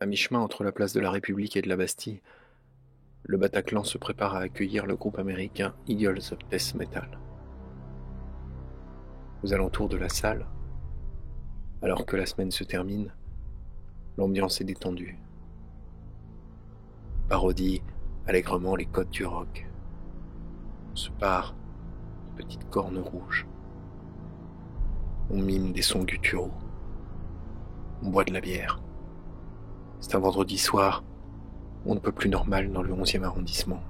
À mi-chemin entre la place de la République et de la Bastille, le Bataclan se prépare à accueillir le groupe américain Eagles of Death Metal. Aux alentours de la salle, alors que la semaine se termine, l'ambiance est détendue. On parodie allègrement les codes du rock. On se pare de petites cornes rouges. On mime des sons gutturaux. On boit de la bière. C'est un vendredi soir, on ne peut plus normal dans le 11e arrondissement.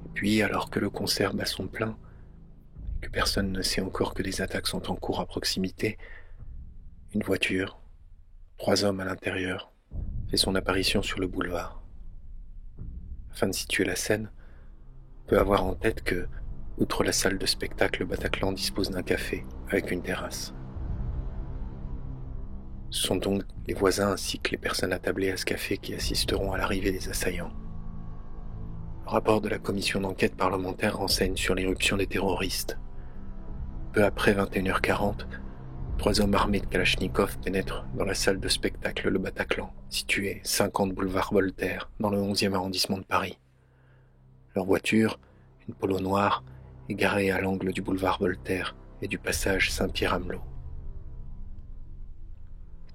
Et puis, alors que le concert bat son plein, et que personne ne sait encore que des attaques sont en cours à proximité, une voiture, 3 hommes à l'intérieur, fait son apparition sur le boulevard. Afin de situer la scène, on peut avoir en tête que, outre la salle de spectacle, le Bataclan dispose d'un café avec une terrasse. Ce sont donc les voisins ainsi que les personnes attablées à ce café qui assisteront à l'arrivée des assaillants. Le rapport de la commission d'enquête parlementaire renseigne sur l'irruption des terroristes. Peu après 21h40, 3 hommes armés de Kalachnikov pénètrent dans la salle de spectacle Le Bataclan, située 50 boulevard Voltaire, dans le 11e arrondissement de Paris. Leur voiture, une Polo noire, est garée à l'angle du boulevard Voltaire et du passage Saint-Pierre-Amelot.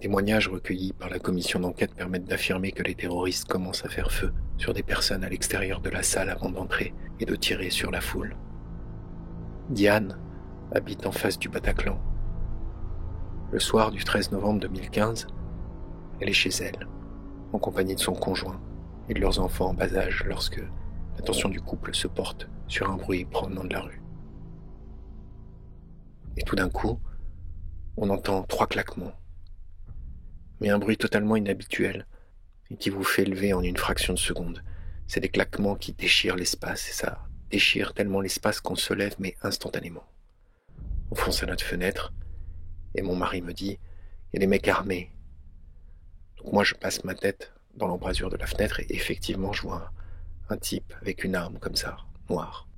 Les témoignages recueillis par la commission d'enquête permettent d'affirmer que les terroristes commencent à faire feu sur des personnes à l'extérieur de la salle avant d'entrer et de tirer sur la foule. Diane habite en face du Bataclan. Le soir du 13 novembre 2015, elle est chez elle, en compagnie de son conjoint et de leurs enfants en bas âge lorsque l'attention du couple se porte sur un bruit provenant de la rue. Et tout d'un coup, on entend 3 claquements. Mais un bruit totalement inhabituel et qui vous fait lever en une fraction de seconde. C'est des claquements qui déchirent l'espace et ça déchire tellement l'espace qu'on se lève mais instantanément. On fonce à notre fenêtre et mon mari me dit « Il y a des mecs armés ». Donc moi je passe ma tête dans l'embrasure de la fenêtre et effectivement je vois un type avec une arme comme ça, noire.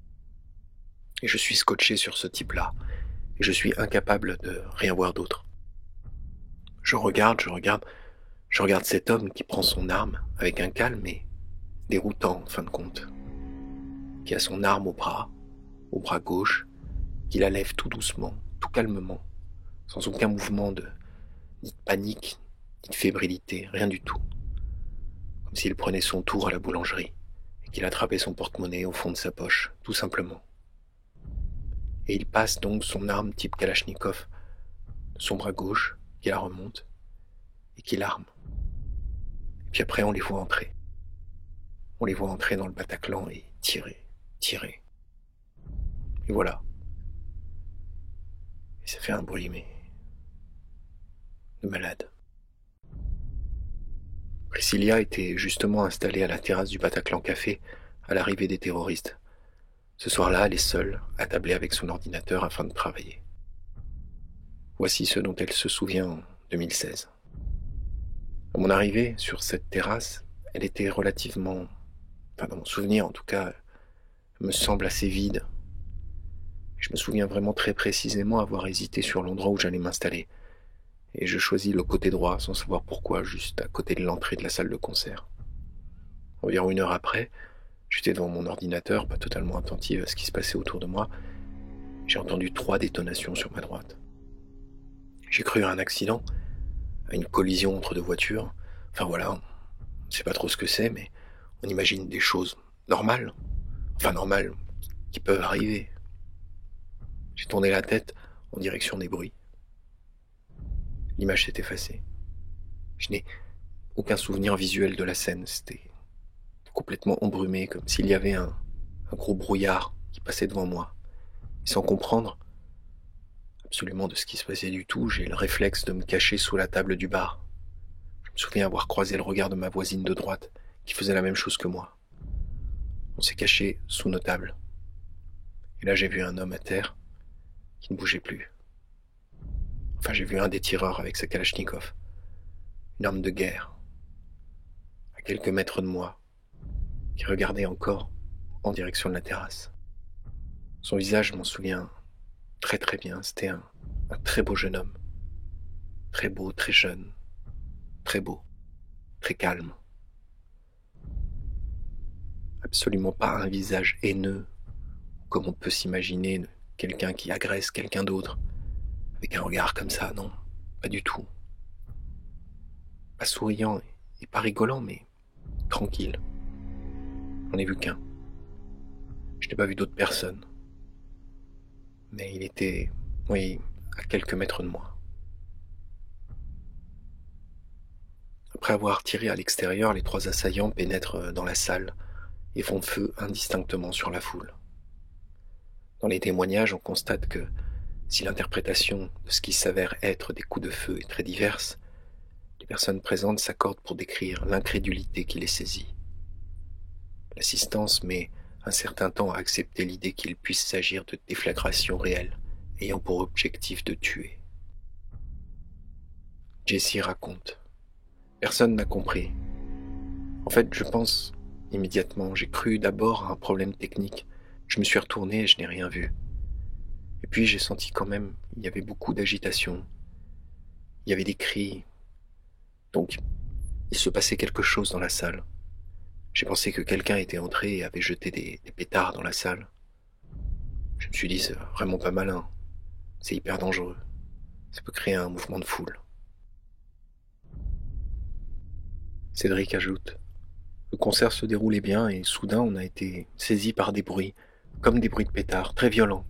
Et je suis scotché sur ce type-là et je suis incapable de rien voir d'autre. Je regarde cet homme qui prend son arme avec un calme et déroutant en fin de compte, qui a son arme au bras gauche, qui la lève tout doucement, tout calmement, sans aucun mouvement ni de panique, ni de fébrilité, rien du tout. Comme s'il prenait son tour à la boulangerie et qu'il attrapait son porte-monnaie au fond de sa poche, tout simplement. Et il passe donc son arme type Kalachnikov de son bras gauche, qui la remonte et qui l'arme. Et puis après, on les voit entrer. On les voit entrer dans le Bataclan et tirer. Et voilà. Et ça fait un bruit, mais de malade. Priscilla était justement installée à la terrasse du Bataclan Café à l'arrivée des terroristes. Ce soir-là, elle est seule, attablée avec son ordinateur afin de travailler. Voici ce dont elle se souvient en 2016. À mon arrivée sur cette terrasse, elle était relativement, dans mon souvenir en tout cas, me semble assez vide. Je me souviens vraiment très précisément avoir hésité sur l'endroit où j'allais m'installer. Et je choisis le côté droit sans savoir pourquoi, juste à côté de l'entrée de la salle de concert. Environ 1 heure après, j'étais devant mon ordinateur, pas totalement attentive à ce qui se passait autour de moi. J'ai entendu 3 détonations sur ma droite. J'ai cru à un accident, à une collision entre 2 voitures. Enfin voilà, on ne sait pas trop ce que c'est, mais on imagine des choses normales. Enfin normales, qui peuvent arriver. J'ai tourné la tête en direction des bruits. L'image s'est effacée. Je n'ai aucun souvenir visuel de la scène. C'était complètement embrumé, comme s'il y avait un gros brouillard qui passait devant moi. Et sans comprendre absolument de ce qui se passait du tout, j'ai le réflexe de me cacher sous la table du bar. Je me souviens avoir croisé le regard de ma voisine de droite, qui faisait la même chose que moi. On s'est caché sous nos tables. Et là, j'ai vu un homme à terre qui ne bougeait plus. Enfin, j'ai vu un des tireurs avec sa Kalachnikov, une arme de guerre, à quelques mètres de moi, qui regardait encore en direction de la terrasse. Son visage, je m'en souviens très très bien. C'était un très beau jeune homme. Très beau, très jeune, très beau, très calme. Absolument pas un visage haineux, comme on peut s'imaginer quelqu'un qui agresse quelqu'un d'autre, avec un regard comme ça, non, pas du tout. Pas souriant et pas rigolant, mais tranquille. J'en ai vu qu'un. Je n'ai pas vu d'autres personnes. Mais il était, oui, à quelques mètres de moi. Après avoir tiré à l'extérieur, les 3 assaillants pénètrent dans la salle et font feu indistinctement sur la foule. Dans les témoignages, on constate que, si l'interprétation de ce qui s'avère être des coups de feu est très diverse, les personnes présentes s'accordent pour décrire l'incrédulité qui les saisit. L'assistance met un certain temps à accepter l'idée qu'il puisse s'agir de déflagrations réelles ayant pour objectif de tuer. Jessie raconte. Personne n'a compris. En fait, je pense immédiatement, j'ai cru d'abord à un problème technique. Je me suis retourné et je n'ai rien vu. Et puis j'ai senti quand même, il y avait beaucoup d'agitation. Il y avait des cris. Donc, il se passait quelque chose dans la salle. J'ai pensé que quelqu'un était entré et avait jeté des pétards dans la salle. Je me suis dit, c'est vraiment pas malin. C'est hyper dangereux. Ça peut créer un mouvement de foule. Cédric ajoute. Le concert se déroulait bien et soudain on a été saisi par des bruits, comme des bruits de pétards, très violents.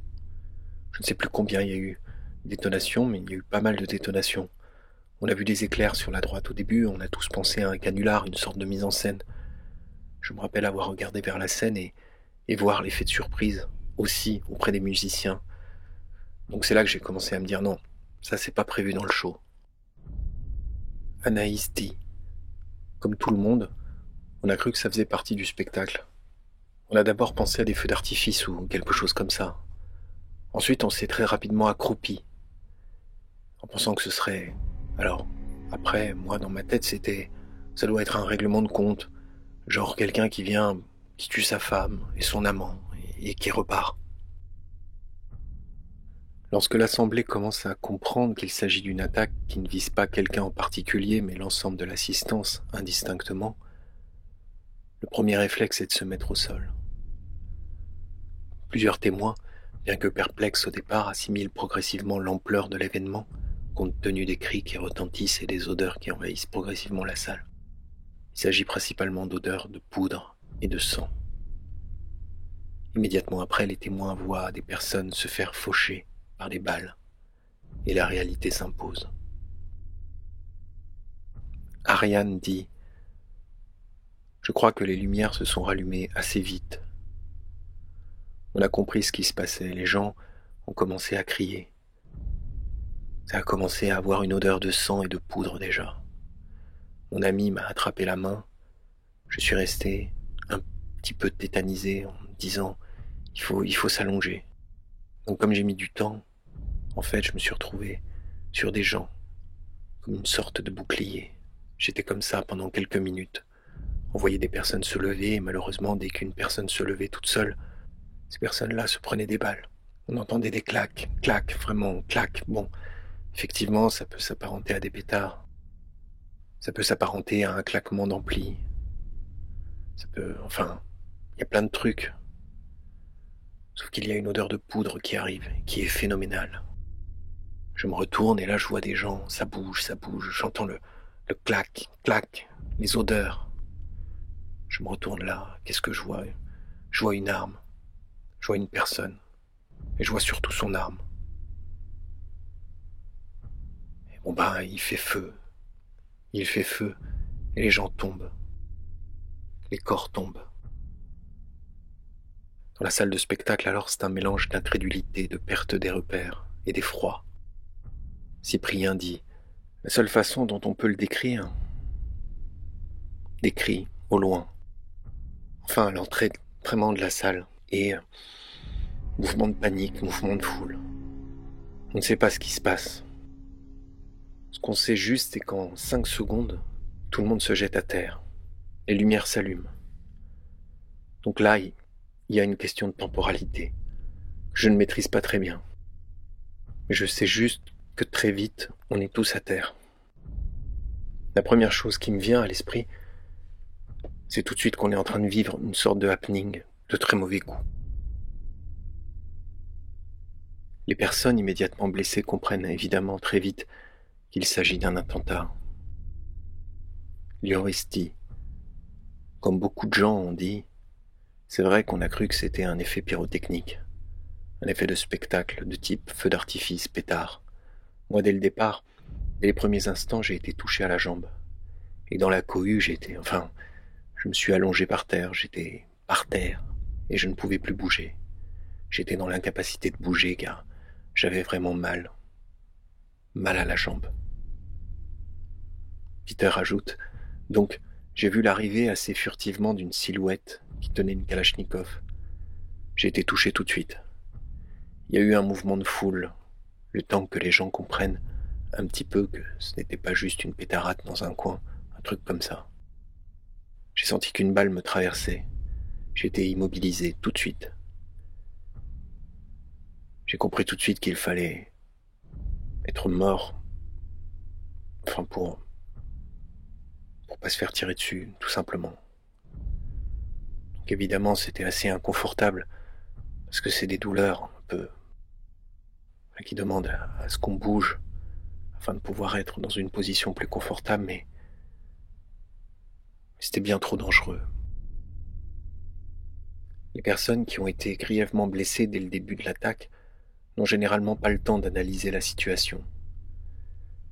Je ne sais plus combien il y a eu de détonations, mais il y a eu pas mal de détonations. On a vu des éclairs sur la droite au début, on a tous pensé à un canular, une sorte de mise en scène. Je me rappelle avoir regardé vers la scène et voir l'effet de surprise, aussi auprès des musiciens. Donc c'est là que j'ai commencé à me dire non, ça c'est pas prévu dans le show. Anaïs dit, comme tout le monde, on a cru que ça faisait partie du spectacle. On a d'abord pensé à des feux d'artifice ou quelque chose comme ça. Ensuite on s'est très rapidement accroupi, en pensant que ce serait... Alors, après, moi dans ma tête ça doit être un règlement de compte, genre quelqu'un qui vient, qui tue sa femme et son amant, et qui repart. Lorsque l'Assemblée commence à comprendre qu'il s'agit d'une attaque qui ne vise pas quelqu'un en particulier, mais l'ensemble de l'assistance, indistinctement, le premier réflexe est de se mettre au sol. Plusieurs témoins, bien que perplexes au départ, assimilent progressivement l'ampleur de l'événement, compte tenu des cris qui retentissent et des odeurs qui envahissent progressivement la salle. Il s'agit principalement d'odeurs de poudre et de sang. Immédiatement après, les témoins voient des personnes se faire faucher par des balles, et la réalité s'impose. Ariane dit « Je crois que les lumières se sont rallumées assez vite. On a compris ce qui se passait, les gens ont commencé à crier. Ça a commencé à avoir une odeur de sang et de poudre déjà. Mon ami m'a attrapé la main, je suis resté un petit peu tétanisé en me disant « il faut s'allonger ». Donc comme j'ai mis du temps, en fait je me suis retrouvé sur des gens, comme une sorte de bouclier. J'étais comme ça pendant quelques minutes. On voyait des personnes se lever et malheureusement dès qu'une personne se levait toute seule, ces personnes-là se prenaient des balles. On entendait des claques, claques, vraiment claques. Bon, effectivement ça peut s'apparenter à des pétards. Ça peut s'apparenter à un claquement d'ampli. Enfin, il y a plein de trucs. Sauf qu'il y a une odeur de poudre qui arrive, qui est phénoménale. Je me retourne et là je vois des gens, ça bouge, j'entends le clac, clac, les odeurs. Je me retourne là, qu'est-ce que je vois? Je vois une arme, je vois une personne, et je vois surtout son arme. Et bon il fait feu, et les gens tombent, les corps tombent. Dans la salle de spectacle, alors, c'est un mélange d'incrédulité, de perte des repères et d'effroi. Cyprien dit « La seule façon dont on peut le décrire, des cris au loin. Enfin, l'entrée vraiment de la salle et mouvement de panique, mouvement de foule. On ne sait pas ce qui se passe. Ce qu'on sait juste, c'est qu'en 5 secondes, tout le monde se jette à terre. Les lumières s'allument. Donc là, il y a une question de temporalité que je ne maîtrise pas très bien. Mais je sais juste que très vite, on est tous à terre. La première chose qui me vient à l'esprit, c'est tout de suite qu'on est en train de vivre une sorte de happening de très mauvais goût. Les personnes immédiatement blessées comprennent évidemment très vite qu'il s'agit d'un attentat. Lioristi, comme beaucoup de gens ont dit, c'est vrai qu'on a cru que c'était un effet pyrotechnique, un effet de spectacle de type feu d'artifice, pétard. Moi, dès le départ, dès les premiers instants, j'ai été touché à la jambe. Et dans la cohue, je me suis allongé par terre, j'étais par terre, et je ne pouvais plus bouger. J'étais dans l'incapacité de bouger car j'avais vraiment mal. Mal à la jambe. Peter ajoute, donc j'ai vu l'arrivée assez furtivement d'une silhouette qui tenait une kalachnikov. J'ai été touché tout de suite. Il y a eu un mouvement de foule, le temps que les gens comprennent un petit peu que ce n'était pas juste une pétarade dans un coin, un truc comme ça. J'ai senti qu'une balle me traversait. J'ai été immobilisé tout de suite. J'ai compris tout de suite qu'il fallait être mort, pour pas se faire tirer dessus, tout simplement. Donc évidemment, c'était assez inconfortable, parce que c'est des douleurs un peu qui demandent à ce qu'on bouge, afin de pouvoir être dans une position plus confortable, mais c'était bien trop dangereux. Les personnes qui ont été grièvement blessées dès le début de l'attaque n'ont généralement pas le temps d'analyser la situation.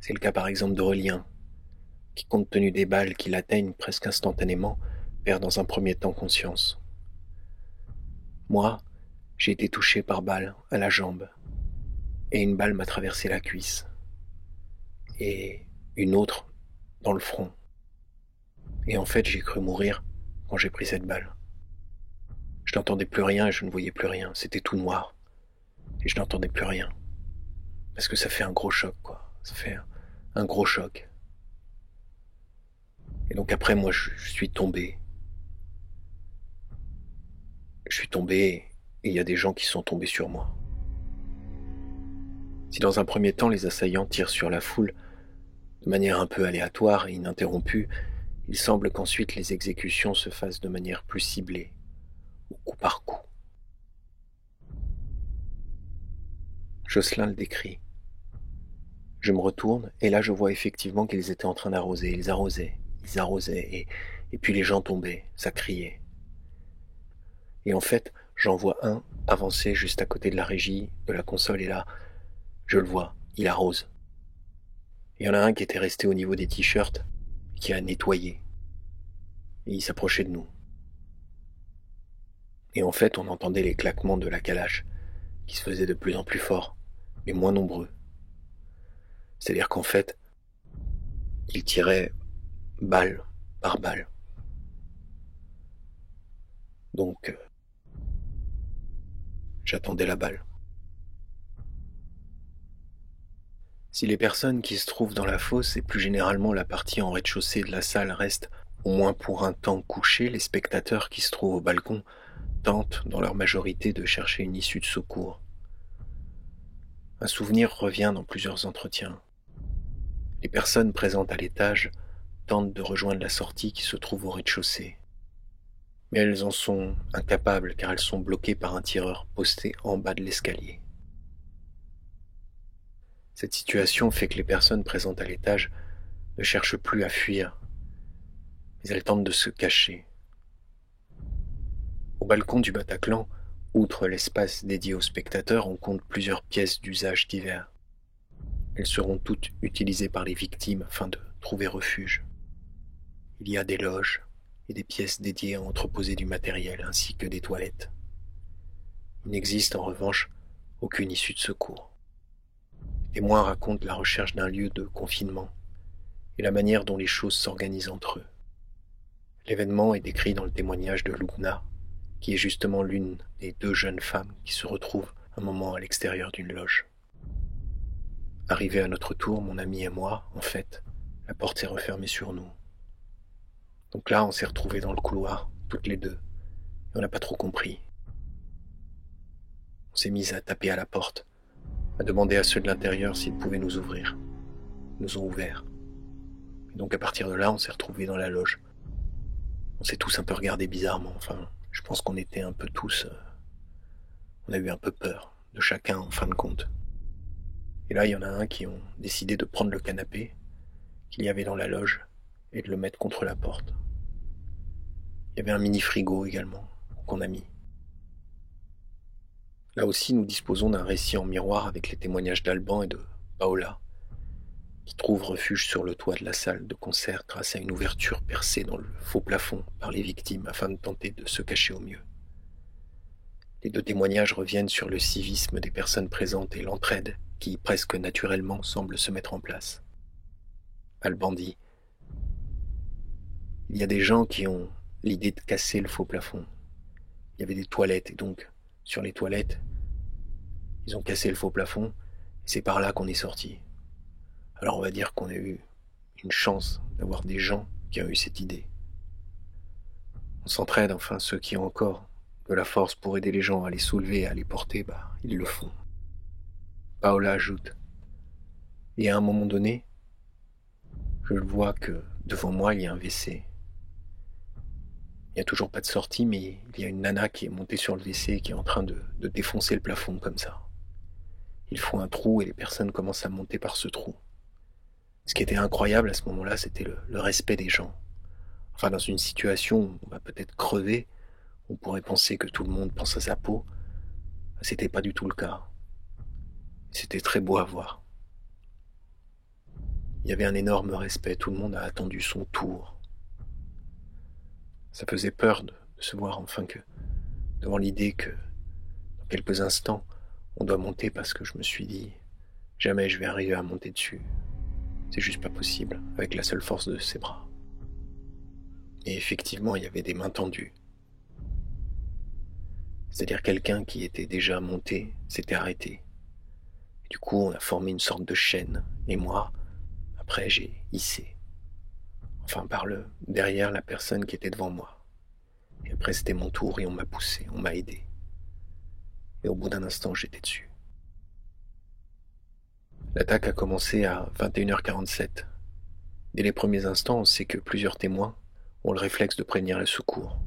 C'est le cas par exemple d'Aurélien, qui compte tenu des balles qui l'atteignent presque instantanément, perd dans un premier temps conscience. Moi, j'ai été touché par balle à la jambe, et une balle m'a traversé la cuisse, et une autre dans le front. Et en fait, j'ai cru mourir quand j'ai pris cette balle. Je n'entendais plus rien et je ne voyais plus rien, c'était tout noir, et je n'entendais plus rien. Parce que ça fait un gros choc, quoi. Ça fait un gros choc. Et donc après, moi, je suis tombé. Je suis tombé et il y a des gens qui sont tombés sur moi. Si dans un premier temps, les assaillants tirent sur la foule de manière un peu aléatoire et ininterrompue, il semble qu'ensuite les exécutions se fassent de manière plus ciblée, au coup par coup. Jocelyn le décrit. Je me retourne et là je vois effectivement qu'ils étaient en train d'arroser. Ils arrosaient et puis les gens tombaient, ça criait. Et en fait, j'en vois un avancer juste à côté de la régie, de la console, et là, je le vois, il arrose. Il y en a un qui était resté au niveau des t-shirts, qui a nettoyé. Et il s'approchait de nous. Et en fait, on entendait les claquements de la calache, qui se faisaient de plus en plus forts, mais moins nombreux. C'est-à-dire qu'en fait, il tirait balle par balle. Donc, j'attendais la balle. Si les personnes qui se trouvent dans la fosse et plus généralement la partie en rez-de-chaussée de la salle restent au moins pour un temps couchés, les spectateurs qui se trouvent au balcon tentent dans leur majorité de chercher une issue de secours. Un souvenir revient dans plusieurs entretiens. Les personnes présentes à l'étage tentent de rejoindre la sortie qui se trouve au rez-de-chaussée. Mais elles en sont incapables car elles sont bloquées par un tireur posté en bas de l'escalier. Cette situation fait que les personnes présentes à l'étage ne cherchent plus à fuir, mais elles tentent de se cacher. Au balcon du Bataclan, outre l'espace dédié aux spectateurs, on compte plusieurs pièces d'usage divers. Elles seront toutes utilisées par les victimes afin de trouver refuge. Il y a des loges et des pièces dédiées à entreposer du matériel ainsi que des toilettes. Il n'existe en revanche aucune issue de secours. Les témoins racontent la recherche d'un lieu de confinement et la manière dont les choses s'organisent entre eux. L'événement est décrit dans le témoignage de Lubna, qui est justement l'une des deux jeunes femmes qui se retrouvent un moment à l'extérieur d'une loge. Arrivés à notre tour, mon ami et moi, en fait, la porte s'est refermée sur nous. Donc là, on s'est retrouvés dans le couloir, toutes les deux, et on n'a pas trop compris. On s'est mis à taper à la porte, à demander à ceux de l'intérieur s'ils pouvaient nous ouvrir. Ils nous ont ouverts. Et donc à partir de là, on s'est retrouvés dans la loge. On s'est tous un peu regardés bizarrement. Enfin, je pense qu'on était un peu tous... on a eu un peu peur de chacun en fin de compte. Et là, il y en a un qui ont décidé de prendre le canapé qu'il y avait dans la loge et de le mettre contre la porte. Il y avait un mini frigo également qu'on a mis. Là aussi, nous disposons d'un récit en miroir avec les témoignages d'Alban et de Paola, qui trouvent refuge sur le toit de la salle de concert grâce à une ouverture percée dans le faux plafond par les victimes afin de tenter de se cacher au mieux. Les deux témoignages reviennent sur le civisme des personnes présentes et l'entraide qui, presque naturellement, semble se mettre en place. Alban dit: il y a des gens qui ont l'idée de casser le faux plafond. Il y avait des toilettes et donc, sur les toilettes, ils ont cassé le faux plafond et c'est par là qu'on est sorti. Alors on va dire qu'on a eu une chance d'avoir des gens qui ont eu cette idée. On s'entraide, enfin ceux qui ont encore de la force pour aider les gens à les soulever et à les porter, ils le font. Paola ajoute: et à un moment donné, je vois que devant moi il y a un WC. Il n'y a toujours pas de sortie, mais il y a une nana qui est montée sur le WC et qui est en train de défoncer le plafond comme ça. Ils font un trou et les personnes commencent à monter par ce trou. Ce qui était incroyable à ce moment-là, c'était le respect des gens. Enfin, dans une situation où on va peut-être crever, on pourrait penser que tout le monde pense à sa peau. C'était pas du tout le cas. C'était très beau à voir. Il y avait un énorme respect, tout le monde a attendu son tour. Ça faisait peur de se voir enfin que, devant l'idée que, dans quelques instants, on doit monter parce que je me suis dit, jamais je vais arriver à monter dessus. C'est juste pas possible, avec la seule force de ses bras. Et effectivement, il y avait des mains tendues. C'est-à-dire quelqu'un qui était déjà monté s'était arrêté. Et du coup, on a formé une sorte de chaîne. Et moi, après, j'ai hissé. Enfin, derrière la personne qui était devant moi. Et après, c'était mon tour et on m'a poussé, on m'a aidé. Et au bout d'un instant, j'étais dessus. L'attaque a commencé à 21h47. Dès les premiers instants, on sait que plusieurs témoins ont le réflexe de prévenir le secours.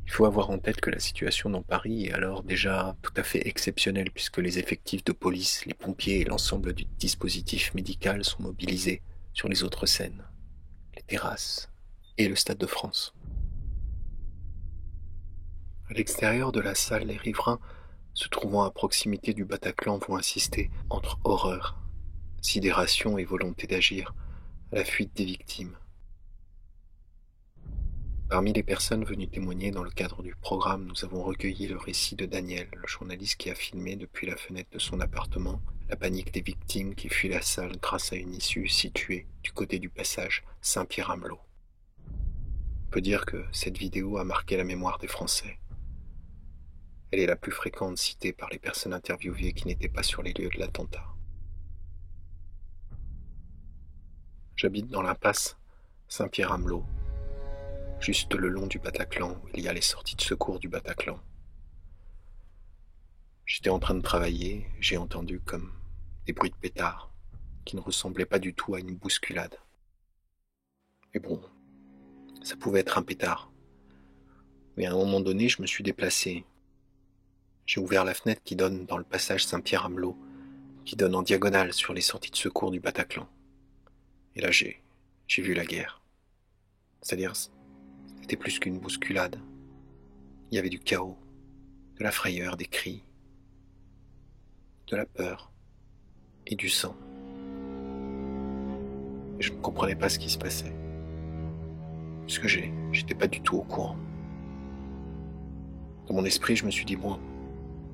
Il faut avoir en tête que la situation dans Paris est alors déjà tout à fait exceptionnelle puisque les effectifs de police, les pompiers et l'ensemble du dispositif médical sont mobilisés sur les autres scènes, les terrasses et le Stade de France. À l'extérieur de la salle, les riverains se trouvant à proximité du Bataclan vont assister, entre horreur, sidération et volonté d'agir, à la fuite des victimes. Parmi les personnes venues témoigner dans le cadre du programme, nous avons recueilli le récit de Daniel, le journaliste qui a filmé depuis la fenêtre de son appartement la panique des victimes qui fuient la salle grâce à une issue située du côté du passage Saint-Pierre-Amelot. On peut dire que cette vidéo a marqué la mémoire des Français. Elle est la plus fréquente citée par les personnes interviewées qui n'étaient pas sur les lieux de l'attentat. J'habite dans l'impasse Saint-Pierre-Amelot, juste le long du Bataclan où il y a les sorties de secours du Bataclan. J'étais en train de travailler, j'ai entendu comme des bruits de pétards qui ne ressemblaient pas du tout à une bousculade. Mais bon, ça pouvait être un pétard. Mais à un moment donné, je me suis déplacé. J'ai ouvert la fenêtre qui donne dans le passage Saint-Pierre-Amelot, qui donne en diagonale sur les sorties de secours du Bataclan. Et là, j'ai vu la guerre. C'est-à-dire, c'était plus qu'une bousculade. Il y avait du chaos, de la frayeur, des cris, de la peur et du sang. Et je ne comprenais pas ce qui se passait, puisque j'étais pas du tout au courant. Dans mon esprit, je me suis dit, bon,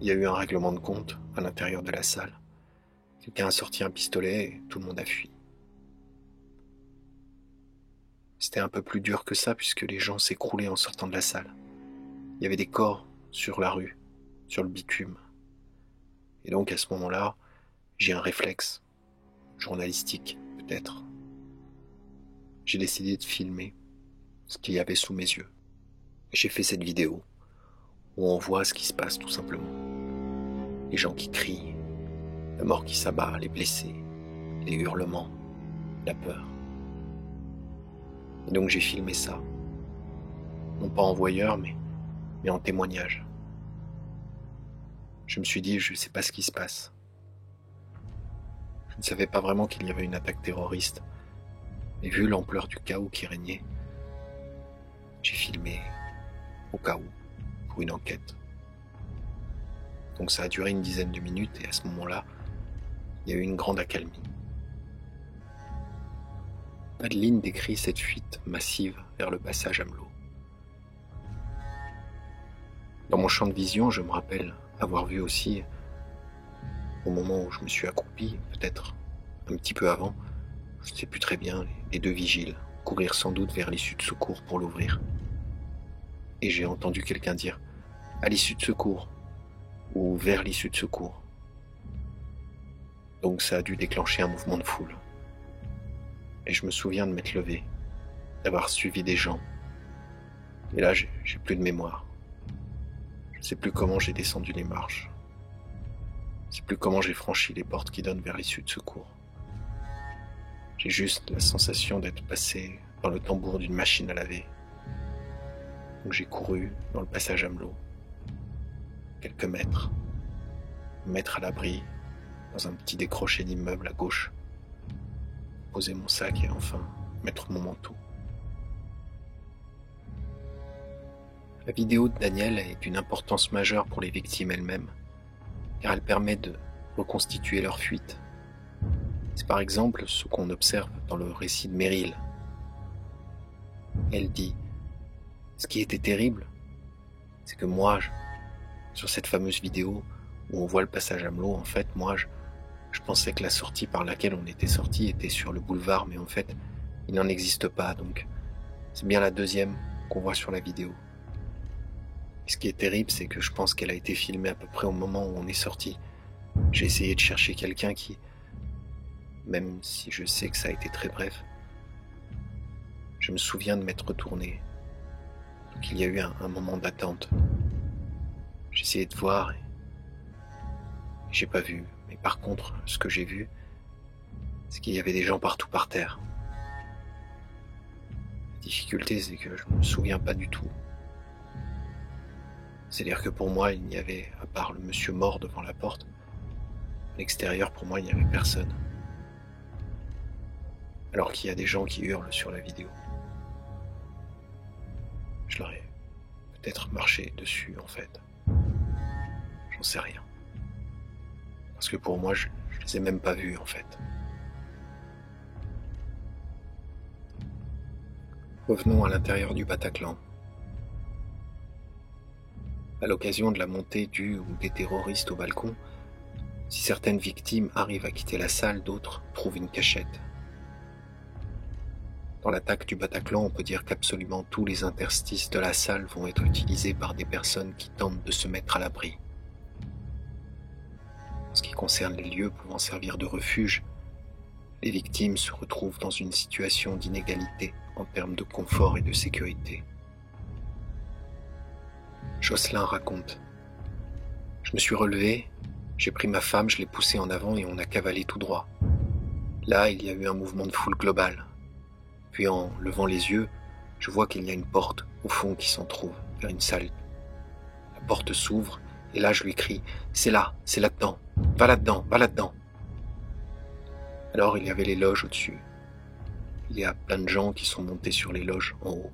il y a eu un règlement de compte à l'intérieur de la salle. Quelqu'un a sorti un pistolet et tout le monde a fui. C'était un peu plus dur que ça puisque les gens s'écroulaient en sortant de la salle. Il y avait des corps sur la rue, sur le bitume. Et donc à ce moment-là, j'ai un réflexe, journalistique peut-être. J'ai décidé de filmer ce qu'il y avait sous mes yeux. Et j'ai fait cette vidéo où on voit ce qui se passe tout simplement. Les gens qui crient, la mort qui s'abat, les blessés, les hurlements, la peur. Et donc j'ai filmé ça. Non pas en voyeur, mais en témoignage. Je me suis dit, je ne sais pas ce qui se passe. Je ne savais pas vraiment qu'il y avait une attaque terroriste. Mais vu l'ampleur du chaos qui régnait, j'ai filmé au cas où, pour une enquête. Donc ça a duré une dizaine de minutes et à ce moment-là, il y a eu une grande accalmie. Madeleine décrit cette fuite massive vers le passage Amelot. Dans mon champ de vision, je me rappelle avoir vu aussi, au moment où je me suis accroupi, peut-être un petit peu avant, je ne sais plus très bien, les deux vigiles courir sans doute vers l'issue de secours pour l'ouvrir. Et j'ai entendu quelqu'un dire « à l'issue de secours » ou « vers l'issue de secours ». Donc ça a dû déclencher un mouvement de foule. Et je me souviens de m'être levé, d'avoir suivi des gens. Et là, j'ai plus de mémoire. Je ne sais plus comment j'ai descendu les marches. Je ne sais plus comment j'ai franchi les portes qui donnent vers l'issue de secours. J'ai juste la sensation d'être passé dans le tambour d'une machine à laver. Donc j'ai couru dans le passage Amelot, quelques mètres, me mettre à l'abri dans un petit décroché d'immeuble à gauche, poser mon sac et enfin mettre mon manteau. La vidéo de Daniel est d'une importance majeure pour les victimes elles-mêmes, car elle permet de reconstituer leur fuite. C'est par exemple ce qu'on observe dans le récit de Meryl. Elle dit « Ce qui était terrible, c'est que moi, sur cette fameuse vidéo où on voit le passage Amelot, en fait, moi, je pensais que la sortie par laquelle on était sorti était sur le boulevard, mais en fait, il n'en existe pas, donc c'est bien la deuxième qu'on voit sur la vidéo. Et ce qui est terrible, c'est que je pense qu'elle a été filmée à peu près au moment où on est sorti. J'ai essayé de chercher quelqu'un qui, même si je sais que ça a été très bref, je me souviens de m'être retourné. Donc il y a eu un moment d'attente. J'ai essayé de voir et j'ai pas vu. Mais par contre, ce que j'ai vu, c'est qu'il y avait des gens partout par terre. La difficulté, c'est que je ne me souviens pas du tout. C'est-à-dire que pour moi, il n'y avait, à part le monsieur mort devant la porte, à l'extérieur, pour moi, il n'y avait personne. Alors qu'il y a des gens qui hurlent sur la vidéo. Je leur ai peut-être marché dessus, en fait. J'en sais rien. Parce que pour moi, je les ai même pas vus, en fait. Revenons à l'intérieur du Bataclan. À l'occasion de la montée du ou des terroristes au balcon, si certaines victimes arrivent à quitter la salle, d'autres trouvent une cachette. Dans l'attaque du Bataclan, on peut dire qu'absolument tous les interstices de la salle vont être utilisés par des personnes qui tentent de se mettre à l'abri. En ce qui concerne les lieux pouvant servir de refuge, les victimes se retrouvent dans une situation d'inégalité en termes de confort et de sécurité. Jocelyn raconte « Je me suis relevé, j'ai pris ma femme, je l'ai poussée en avant et on a cavalé tout droit. Là, il y a eu un mouvement de foule global. Puis en levant les yeux, je vois qu'il y a une porte au fond qui s'en trouve, vers une salle. La porte s'ouvre et là je lui crie « C'est là-dedans, va là-dedans, va là-dedans !» Alors il y avait les loges au-dessus. Il y a plein de gens qui sont montés sur les loges en haut.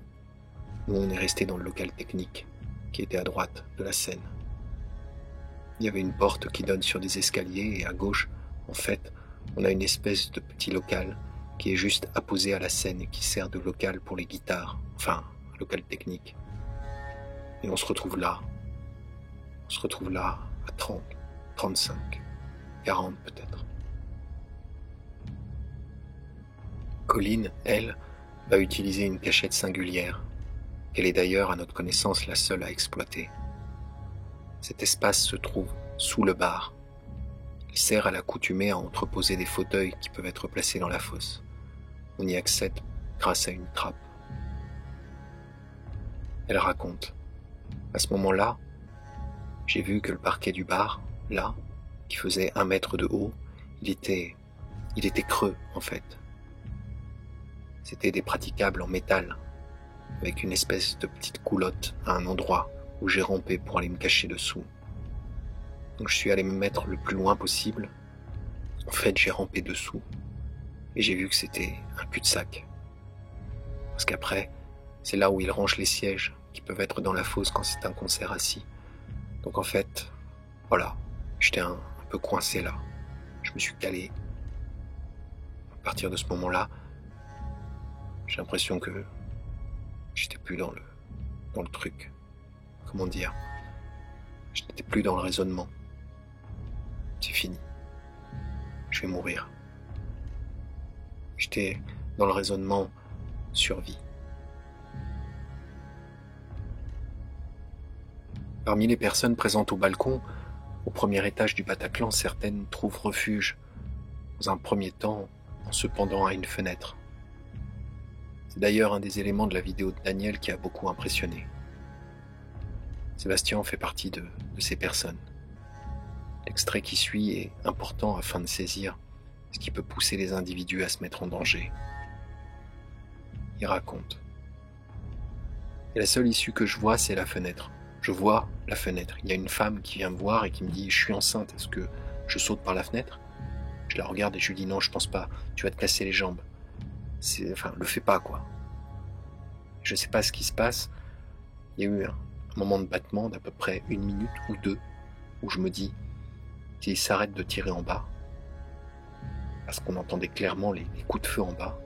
Nous on est restés dans le local technique, qui était à droite de la scène. Il y avait une porte qui donne sur des escaliers et à gauche, en fait, on a une espèce de petit local qui est juste apposé à la scène et qui sert de local pour les guitares, enfin, un local technique. Et on se retrouve là. On se retrouve là à 30, 35, 40 peut-être. Colline, elle, va utiliser une cachette singulière, qu'elle est d'ailleurs à notre connaissance la seule à exploiter. Cet espace se trouve sous le bar. Il sert à l'accoutumée à entreposer des fauteuils qui peuvent être placés dans la fosse. On y accède grâce à une trappe. Elle raconte. À ce moment-là, j'ai vu que le parquet du bar, là, qui faisait 1 mètre de haut, il était creux en fait. C'était des praticables en métal, avec une espèce de petite coulotte à un endroit où j'ai rampé pour aller me cacher dessous. Donc je suis allé me mettre le plus loin possible. En fait, j'ai rampé dessous et j'ai vu que c'était un cul-de-sac. Parce qu'après, c'est là où ils rangent les sièges qui peuvent être dans la fosse quand c'est un concert assis. Donc en fait, voilà, j'étais un peu coincé là. Je me suis calé. À partir de ce moment-là, j'ai l'impression que j'étais plus dans le truc. Comment dire? Je n'étais plus dans le raisonnement. C'est fini. Je vais mourir. J'étais dans le raisonnement survie. Parmi les personnes présentes au balcon, au premier étage du Bataclan, certaines trouvent refuge, dans un premier temps, en se pendant à une fenêtre. C'est d'ailleurs un des éléments de la vidéo de Daniel qui a beaucoup impressionné. Sébastien fait partie de ces personnes. L'extrait qui suit est important afin de saisir ce qui peut pousser les individus à se mettre en danger. Il raconte. Et la seule issue que je vois, c'est la fenêtre. Je vois la fenêtre. Il y a une femme qui vient me voir et qui me dit « Je suis enceinte, est-ce que je saute par la fenêtre ?» Je la regarde et je lui dis « Non, je pense pas, tu vas te casser les jambes. » Le fais pas, quoi. Je sais pas ce qui se passe. Il y a eu un moment de battement d'à peu près 1 minute ou 2 où je me dis « S'il s'arrête de tirer en bas, parce qu'on entendait clairement les coups de feu en bas,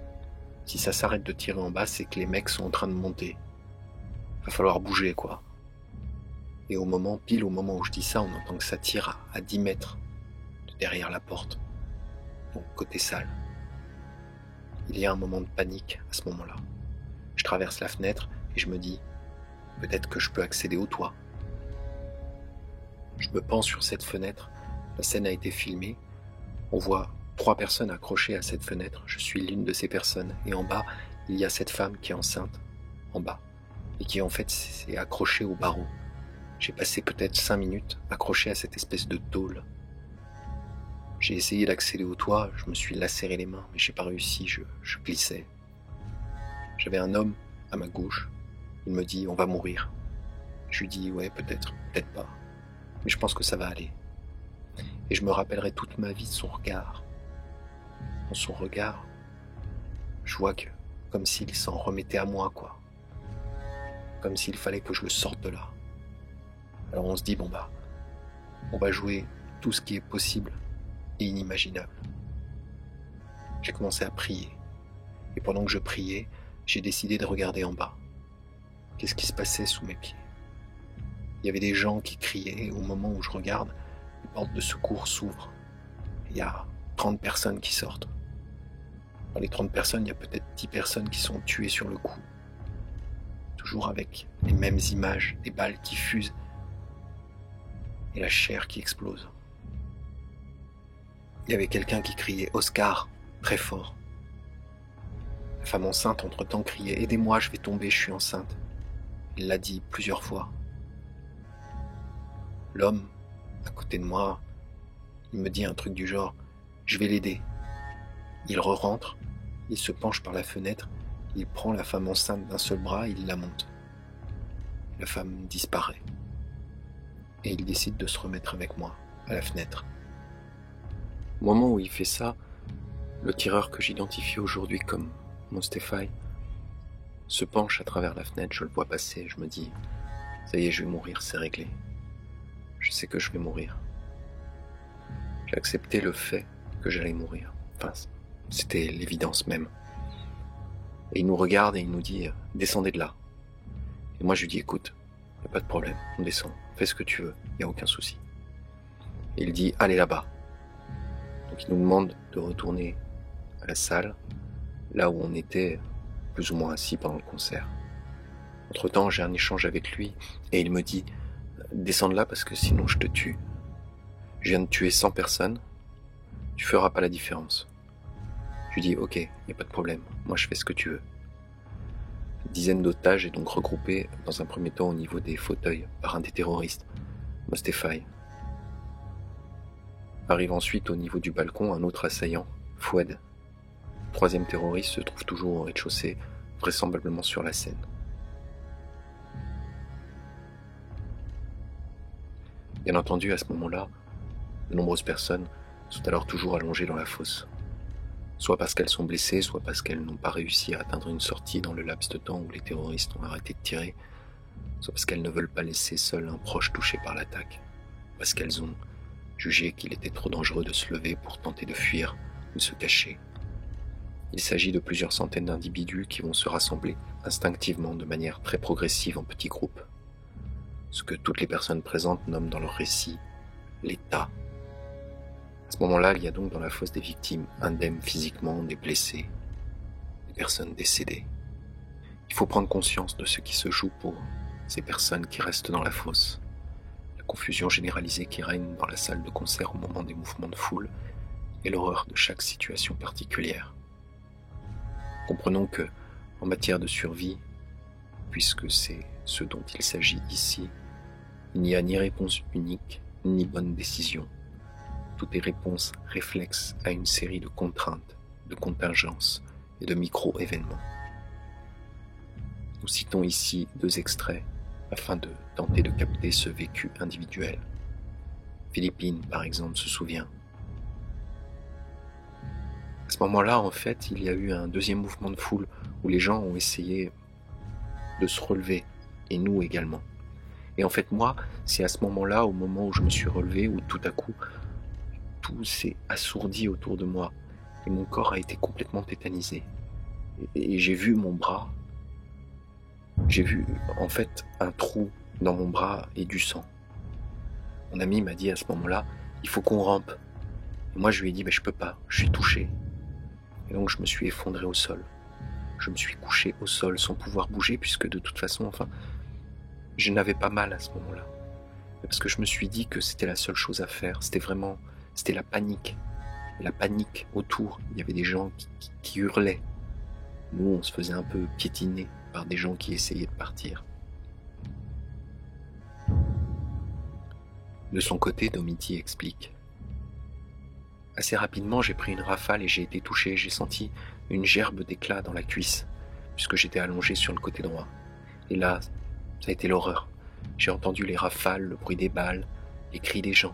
si ça s'arrête de tirer en bas, c'est que les mecs sont en train de monter. Va falloir bouger, quoi. » Et pile au moment où je dis ça, on entend que ça tire à 10 mètres de derrière la porte. Donc côté salle. Il y a un moment de panique à ce moment-là. Je traverse la fenêtre et je me dis, peut-être que je peux accéder au toit. Je me penche sur cette fenêtre. La scène a été filmée. On voit 3 personnes accrochées à cette fenêtre. Je suis l'une de ces personnes. Et en bas, il y a cette femme qui est enceinte, en bas. Et qui en fait s'est accrochée au barreau. J'ai passé peut-être 5 minutes accroché à cette espèce de tôle. J'ai essayé d'accéder au toit, je me suis lacéré les mains, mais j'ai pas réussi, je glissais. J'avais un homme à ma gauche, il me dit « On va mourir ». Je lui dis « Ouais, peut-être, peut-être pas, mais je pense que ça va aller ». Et je me rappellerai toute ma vie de son regard. Dans son regard, je vois que, comme s'il s'en remettait à moi, quoi. Comme s'il fallait que je le sorte de là. Alors on se dit, on va jouer tout ce qui est possible et inimaginable. J'ai commencé à prier. Et pendant que je priais, j'ai décidé de regarder en bas. Qu'est-ce qui se passait sous mes pieds? Il y avait des gens qui criaient, et au moment où je regarde, les portes de secours s'ouvrent. Il y a 30 personnes qui sortent. Dans les 30 personnes, il y a peut-être 10 personnes qui sont tuées sur le coup. Toujours avec les mêmes images, des balles qui fusent, et la chair qui explose. Il y avait quelqu'un qui criait « Oscar !» très fort. La femme enceinte entre-temps criait « Aidez-moi, je vais tomber, je suis enceinte !» Il l'a dit plusieurs fois. L'homme, à côté de moi, il me dit un truc du genre « Je vais l'aider !» Il re-rentre, il se penche par la fenêtre, il prend la femme enceinte d'un seul bras et il la monte. La femme disparaît. Et il décide de se remettre avec moi, à la fenêtre. Au moment où il fait ça, le tireur que j'identifie aujourd'hui comme mon Stéphane se penche à travers la fenêtre, je le vois passer, je me dis « Ça y est, je vais mourir, c'est réglé. Je sais que je vais mourir. » J'ai accepté le fait que j'allais mourir. Enfin, c'était l'évidence même. Et il nous regarde et il nous dit « Descendez de là. » Et moi je lui dis « Écoute, il n'y a pas de problème, on descend. Fais ce que tu veux, il n'y a aucun souci. » Et il dit « Allez là-bas. » Donc il nous demande de retourner à la salle, là où on était plus ou moins assis pendant le concert. Entre-temps, j'ai un échange avec lui et il me dit « Descends de là parce que sinon je te tue. Je viens de tuer 100 personnes, tu feras pas la différence. » Je lui dis « Ok, il n'y a pas de problème, moi je fais ce que tu veux. » Une dizaine d'otages est donc regroupée dans un premier temps au niveau des fauteuils par un des terroristes, Mostefai. Arrive ensuite au niveau du balcon un autre assaillant, Fouad. troisième terroriste se trouve toujours au rez-de-chaussée, vraisemblablement sur la scène. Bien entendu, à ce moment-là, de nombreuses personnes sont alors toujours allongées dans la fosse, soit parce qu'elles sont blessées, soit parce qu'elles n'ont pas réussi à atteindre une sortie dans le laps de temps où les terroristes ont arrêté de tirer, soit parce qu'elles ne veulent pas laisser seul un proche touché par l'attaque, parce qu'elles ont jugé qu'il était trop dangereux de se lever pour tenter de fuir ou de se cacher. Il s'agit de plusieurs centaines d'individus qui vont se rassembler instinctivement de manière très progressive en petits groupes. Ce que toutes les personnes présentes nomment dans leur récit l'état. À ce moment-là, il y a donc dans la fosse des victimes, indemnes physiquement, des blessés, des personnes décédées. Il faut prendre conscience de ce qui se joue pour ces personnes qui restent dans la fosse. La confusion généralisée qui règne dans la salle de concert au moment des mouvements de foule et l'horreur de chaque situation particulière. Comprenons que, en matière de survie, puisque c'est ce dont il s'agit ici, il n'y a ni réponse unique, ni bonne décision. Tout est réponse réflexe à une série de contraintes, de contingences et de micro-événements. Nous citons ici 2 extraits afin de tenter de capter ce vécu individuel. Philippine, par exemple, se souvient. À ce moment-là, en fait, il y a eu un deuxième mouvement de foule où les gens ont essayé de se relever, et nous également. Et en fait, moi, c'est à ce moment-là, au moment où je me suis relevé, où tout à coup, tout s'est assourdi autour de moi, et mon corps a été complètement tétanisé. Et j'ai vu mon bras, j'ai vu en fait un trou dans mon bras et du sang. Mon ami m'a dit à ce moment-là, il faut qu'on rampe. Et moi, je lui ai dit, je peux pas, je suis touché. Et donc, je me suis effondré au sol. Je me suis couché au sol sans pouvoir bouger, puisque de toute façon, je n'avais pas mal à ce moment-là. Parce que je me suis dit que c'était la seule chose à faire. C'était la panique. La panique autour. Il y avait des gens qui hurlaient. Nous, on se faisait un peu piétiner par des gens qui essayaient de partir. De son côté, Domiti explique. Assez rapidement, j'ai pris une rafale et j'ai été touché. J'ai senti une gerbe d'éclat dans la cuisse, puisque j'étais allongé sur le côté droit. Et là, ça a été l'horreur. J'ai entendu les rafales, le bruit des balles, les cris des gens,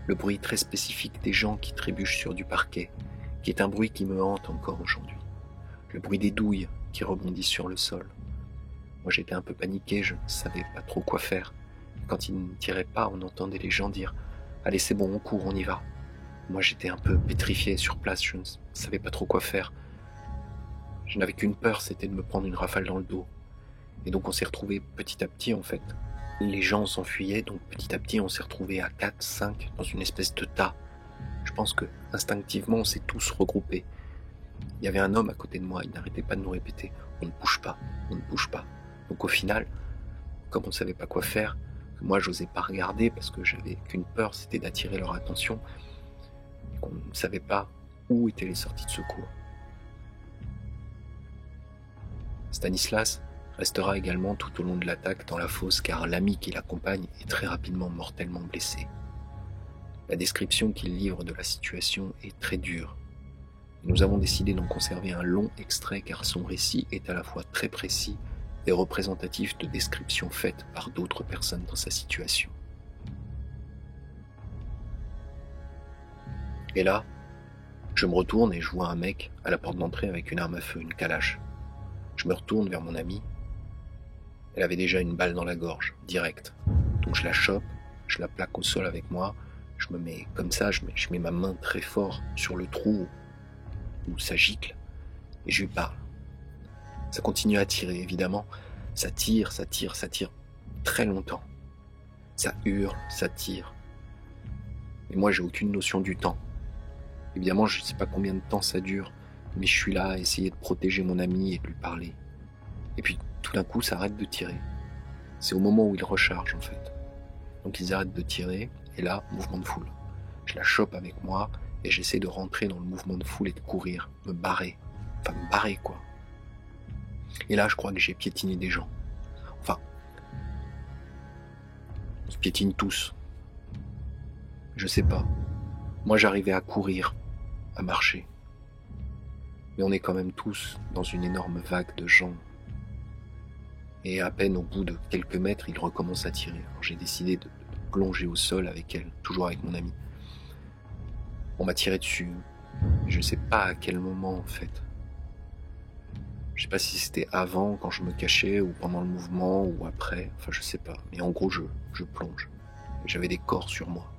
le bruit très spécifique des gens qui trébuchent sur du parquet, qui est un bruit qui me hante encore aujourd'hui. Le bruit des douilles qui rebondissent sur le sol. Moi, j'étais un peu paniqué, je ne savais pas trop quoi faire. Quand ils ne tiraient pas, on entendait les gens dire « Allez, c'est bon, on court, on y va ». Moi, j'étais un peu pétrifié sur place, je ne savais pas trop quoi faire. Je n'avais qu'une peur, c'était de me prendre une rafale dans le dos. Et donc, on s'est retrouvés petit à petit, en fait. Les gens s'enfuyaient, donc petit à petit, on s'est retrouvés à 4, 5, dans une espèce de tas. Je pense que, instinctivement, on s'est tous regroupés. Il y avait un homme à côté de moi, il n'arrêtait pas de nous répéter « On ne bouge pas, on ne bouge pas ». Donc au final, comme on ne savait pas quoi faire, moi j'osais pas regarder parce que j'avais qu'une peur, c'était d'attirer leur attention, et qu'on ne savait pas où étaient les sorties de secours. Stanislas restera également tout au long de l'attaque dans la fosse car l'ami qui l'accompagne est très rapidement mortellement blessé. La description qu'il livre de la situation est très dure. Nous avons décidé d'en conserver un long extrait car son récit est à la fois très précis et représentatif de descriptions faites par d'autres personnes dans sa situation. Et là, je me retourne et je vois un mec à la porte d'entrée avec une arme à feu, une calache. Je me retourne vers mon amie. Elle avait déjà une balle dans la gorge, direct. Donc je la chope, je la plaque au sol avec moi, je me mets comme ça, je mets ma main très fort sur le trou où ça gicle, et je lui parle. Ça continue à tirer, évidemment. Ça tire très longtemps. Ça hurle, ça tire. Et moi, j'ai aucune notion du temps. Évidemment, je ne sais pas combien de temps ça dure, mais je suis là à essayer de protéger mon ami et de lui parler. Et puis, tout d'un coup, ça arrête de tirer. C'est au moment où ils rechargent, en fait. Donc, ils arrêtent de tirer, et là, mouvement de foule. Je la chope avec moi, et j'essaie de rentrer dans le mouvement de foule et de courir, me barrer. Enfin, me barrer, quoi. Et là, je crois que j'ai piétiné des gens. Enfin, on se piétine tous. Je sais pas. Moi, j'arrivais à courir, à marcher. Mais on est quand même tous dans une énorme vague de gens. Et à peine au bout de quelques mètres, il recommence à tirer. Alors j'ai décidé de plonger au sol avec elle, toujours avec mon ami. On m'a tiré dessus. Je ne sais pas à quel moment en fait. Je sais pas si c'était avant, quand je me cachais, ou pendant le mouvement, ou après. Enfin, je sais pas. Mais en gros, je plonge. J'avais des corps sur moi.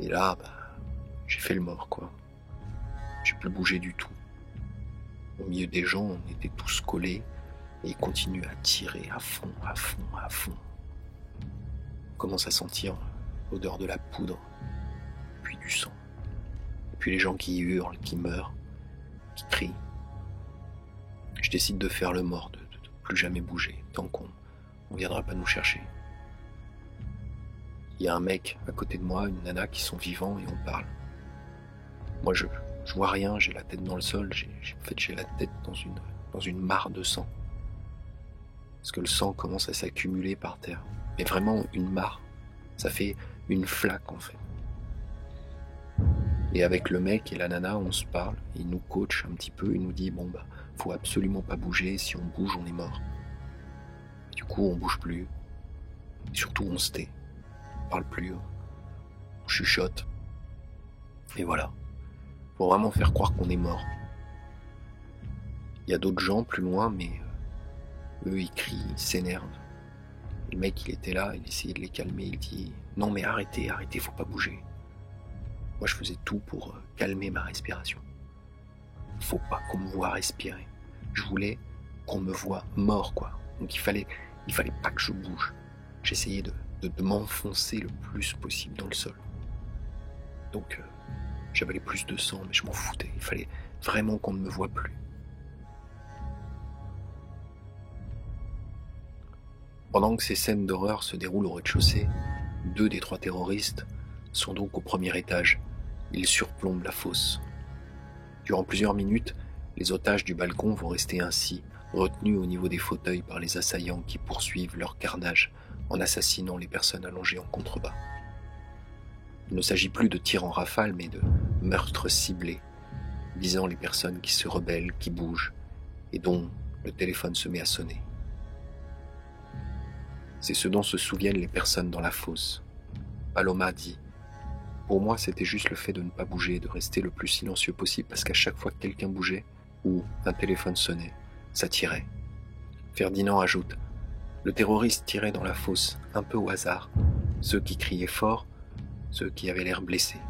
Et là, j'ai fait le mort, quoi. J'ai plus bougé du tout. Au milieu des gens, on était tous collés, et ils continuent à tirer à fond, à fond, à fond. On commence à sentir l'odeur de la poudre, puis du sang. Et puis les gens qui hurlent, qui meurent, qui crient. Je décide de faire le mort, de plus jamais bouger, tant qu'on ne viendra pas nous chercher. Il y a un mec à côté de moi, une nana qui sont vivants et on parle. Moi je vois rien, j'ai la tête dans le sol, j'ai la tête dans une mare de sang. Parce que le sang commence à s'accumuler par terre. Mais vraiment une mare. Ça fait une flaque en fait. Et avec le mec et la nana, on se parle, il nous coach un petit peu, il nous dit faut absolument pas bouger, si on bouge, on est mort. Et du coup, on bouge plus. Et surtout, on se tait. On parle plus, on chuchote. Et voilà. Faut vraiment faire croire qu'on est mort. Il y a d'autres gens plus loin, mais eux, ils crient, ils s'énervent. Le mec, il était là, il essayait de les calmer, il dit « Non mais arrêtez, faut pas bouger. » Moi, je faisais tout pour calmer ma respiration. Faut pas qu'on me voie respirer. Je voulais qu'on me voie mort, quoi. Donc il fallait pas que je bouge. J'essayais de m'enfoncer le plus possible dans le sol. Donc j'avalais plus de sang, mais je m'en foutais. Il fallait vraiment qu'on ne me voie plus. Pendant que ces scènes d'horreur se déroulent au rez-de-chaussée, 2 des 3 terroristes sont donc au premier étage. Ils surplombent la fosse. Durant plusieurs minutes, les otages du balcon vont rester ainsi, retenus au niveau des fauteuils par les assaillants qui poursuivent leur carnage en assassinant les personnes allongées en contrebas. Il ne s'agit plus de tirs en rafale, mais de meurtres ciblés, visant les personnes qui se rebellent, qui bougent, et dont le téléphone se met à sonner. C'est ce dont se souviennent les personnes dans la fosse. Paloma dit « Pour moi, c'était juste le fait de ne pas bouger, de rester le plus silencieux possible, parce qu'à chaque fois que quelqu'un bougeait, ou un téléphone sonnait, ça tirait. » Ferdinand ajoute « Le terroriste tirait dans la fosse, un peu au hasard, ceux qui criaient fort, ceux qui avaient l'air blessés.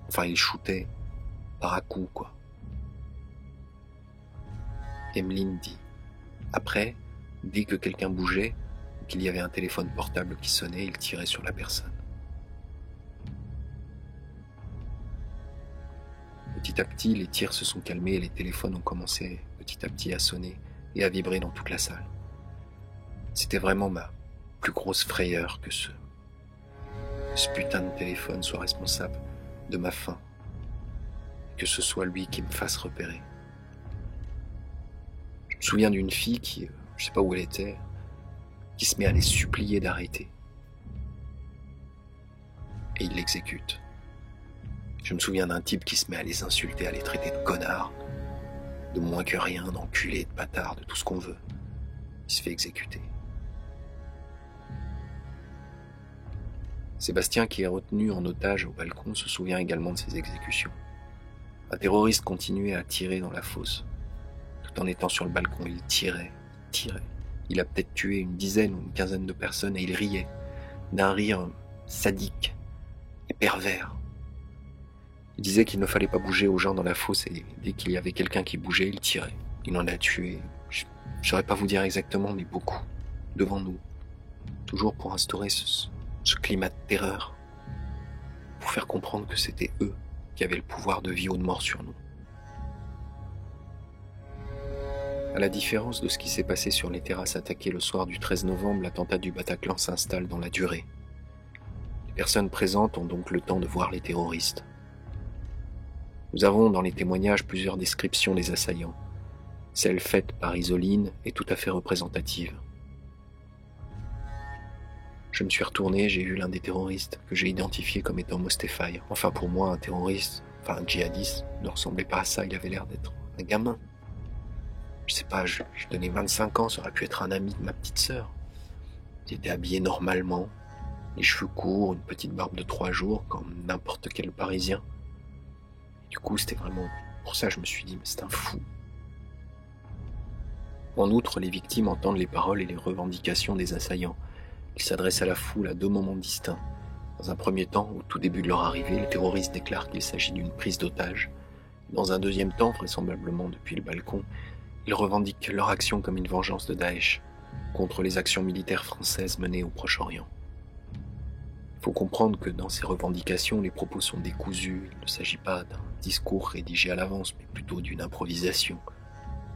Enfin, il shootait par à coup, quoi. » Emeline dit « Après, dès que quelqu'un bougeait, qu'il y avait un téléphone portable qui sonnait, il tirait sur la personne. » Petit à petit, les tirs se sont calmés et les téléphones ont commencé petit à petit à sonner et à vibrer dans toute la salle. C'était vraiment ma plus grosse frayeur que ce putain de téléphone soit responsable de ma faim, que ce soit lui qui me fasse repérer. Je me souviens d'une fille qui, je sais pas où elle était, qui se met à les supplier d'arrêter. Et il l'exécute. Je me souviens d'un type qui se met à les insulter, à les traiter de connards, de moins que rien, d'enculés, de bâtards, de tout ce qu'on veut. Il se fait exécuter. Sébastien, qui est retenu en otage au balcon, se souvient également de ces exécutions. Un terroriste continuait à tirer dans la fosse. Tout en étant sur le balcon, il tirait. Il a peut-être tué une dizaine ou une quinzaine de personnes et il riait, d'un rire sadique et pervers. Il disait qu'il ne fallait pas bouger aux gens dans la fosse et dès qu'il y avait quelqu'un qui bougeait, il tirait. Il en a tué, je ne saurais pas vous dire exactement, mais beaucoup, devant nous. Toujours pour instaurer ce climat de terreur, pour faire comprendre que c'était eux qui avaient le pouvoir de vie ou de mort sur nous. À la différence de ce qui s'est passé sur les terrasses attaquées le soir du 13 novembre, l'attentat du Bataclan s'installe dans la durée. Les personnes présentes ont donc le temps de voir les terroristes. Nous avons dans les témoignages plusieurs descriptions des assaillants. Celle faite par Isoline est tout à fait représentative. Je me suis retourné, j'ai vu l'un des terroristes que j'ai identifié comme étant Mostefai. Enfin pour moi, un terroriste, Enfin, un djihadiste ne ressemblait pas à ça, il avait l'air d'être un gamin. Je sais pas, je donnais 25 ans, ça aurait pu être un ami de ma petite sœur. Il était habillé normalement, les cheveux courts, une petite barbe de 3 jours, comme n'importe quel Parisien. Du coup, c'était vraiment... Pour ça, je me suis dit, mais c'est un fou. En outre, les victimes entendent les paroles et les revendications des assaillants. Ils s'adressent à la foule à 2 moments distincts. Dans un premier temps, au tout début de leur arrivée, les terroristes déclarent qu'il s'agit d'une prise d'otage. Dans un deuxième temps, vraisemblablement depuis le balcon, ils revendiquent leur action comme une vengeance de Daesh contre les actions militaires françaises menées au Proche-Orient. Il faut comprendre que dans ces revendications, les propos sont décousus. Il ne s'agit pas d'un discours rédigé à l'avance, mais plutôt d'une improvisation,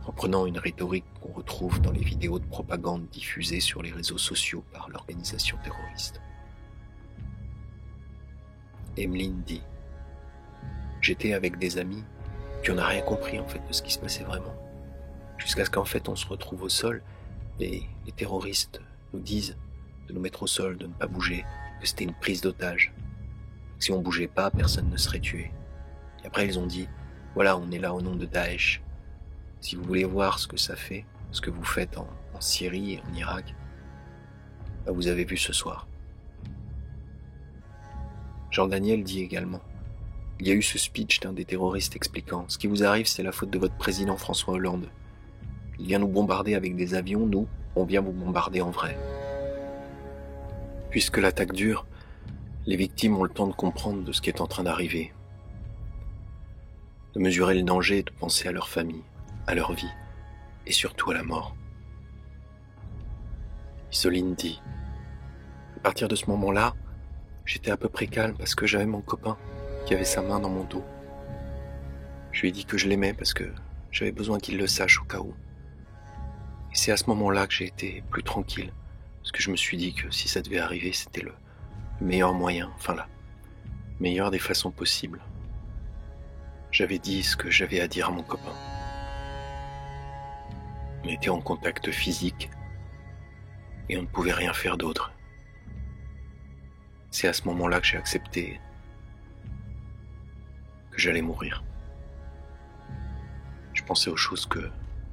reprenant une rhétorique qu'on retrouve dans les vidéos de propagande diffusées sur les réseaux sociaux par l'organisation terroriste. Emeline dit « J'étais avec des amis, puis on n'a rien compris en fait de ce qui se passait vraiment. Jusqu'à ce qu'en fait on se retrouve au sol, et les terroristes nous disent de nous mettre au sol, de ne pas bouger, que c'était une prise d'otage. Si on bougeait pas, personne ne serait tué. Et après ils ont dit « Voilà, on est là au nom de Daesh. Si vous voulez voir ce que ça fait, ce que vous faites en Syrie et en Irak, bah vous avez vu ce soir. » Jean Daniel dit également « Il y a eu ce speech d'un des terroristes expliquant « Ce qui vous arrive, c'est la faute de votre président François Hollande. Il vient nous bombarder avec des avions, nous, on vient vous bombarder en vrai. » Puisque l'attaque dure, les victimes ont le temps de comprendre de ce qui est en train d'arriver, de mesurer le danger et de penser à leur famille, à leur vie, et surtout à la mort. Isoline dit « À partir de ce moment-là, j'étais à peu près calme parce que j'avais mon copain qui avait sa main dans mon dos. Je lui ai dit que je l'aimais parce que j'avais besoin qu'il le sache au cas où. Et c'est à ce moment-là que j'ai été plus tranquille, parce que je me suis dit que si ça devait arriver, c'était le meilleur moyen, enfin la meilleure des façons possibles. J'avais dit ce que j'avais à dire à mon copain. On était en contact physique et on ne pouvait rien faire d'autre. C'est à ce moment-là que j'ai accepté que j'allais mourir. Je pensais aux choses que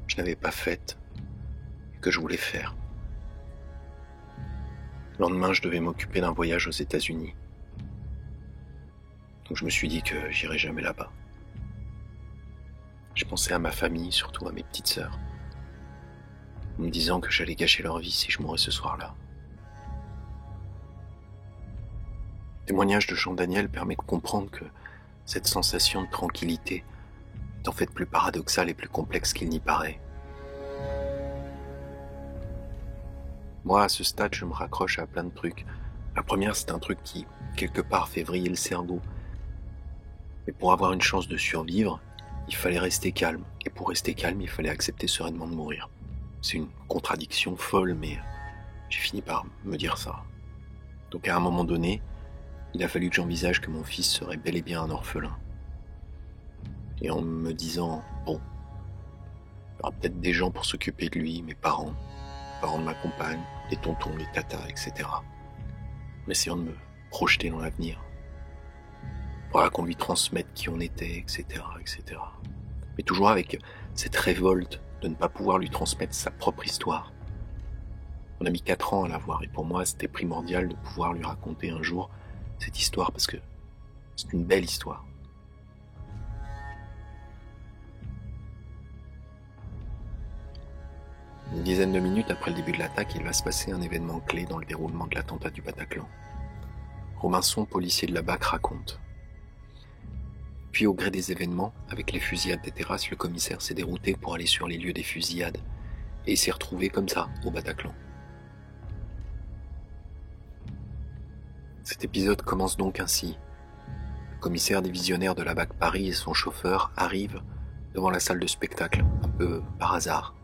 je n'avais pas faites et que je voulais faire. Le lendemain, je devais m'occuper d'un voyage aux États-Unis. Donc je me suis dit que j'irais jamais là-bas. Je pensais à ma famille, surtout à mes petites sœurs, en me disant que j'allais gâcher leur vie si je mourais ce soir-là. Le témoignage de Jean Daniel permet de comprendre que cette sensation de tranquillité est en fait plus paradoxale et plus complexe qu'il n'y paraît. Moi, à ce stade, je me raccroche à plein de trucs. La première, c'est un truc qui, quelque part, fait vriller le cerveau. Mais pour avoir une chance de survivre, il fallait rester calme. Et pour rester calme, il fallait accepter sereinement de mourir. C'est une contradiction folle, mais j'ai fini par me dire ça. Donc à un moment donné, il a fallu que j'envisage que mon fils serait bel et bien un orphelin. Et en me disant, bon, il y aura peut-être des gens pour s'occuper de lui, mes parents, les parents de ma compagne, les tontons, les tatas, etc. En essayant de me projeter dans l'avenir. Voilà, qu'on lui transmette qui on était, etc., etc. Mais toujours avec cette révolte de ne pas pouvoir lui transmettre sa propre histoire. On a mis 4 ans à la voir, et pour moi, c'était primordial de pouvoir lui raconter un jour cette histoire, parce que c'est une belle histoire. Une dizaine de minutes après le début de l'attaque, il va se passer un événement clé dans le déroulement de l'attentat du Bataclan. Robinson, policier de la BAC, raconte. Puis au gré des événements, avec les fusillades des terrasses, le commissaire s'est dérouté pour aller sur les lieux des fusillades, et il s'est retrouvé comme ça, au Bataclan. Cet épisode commence donc ainsi. Le commissaire divisionnaire de la BAC Paris et son chauffeur arrivent devant la salle de spectacle, un peu par hasard.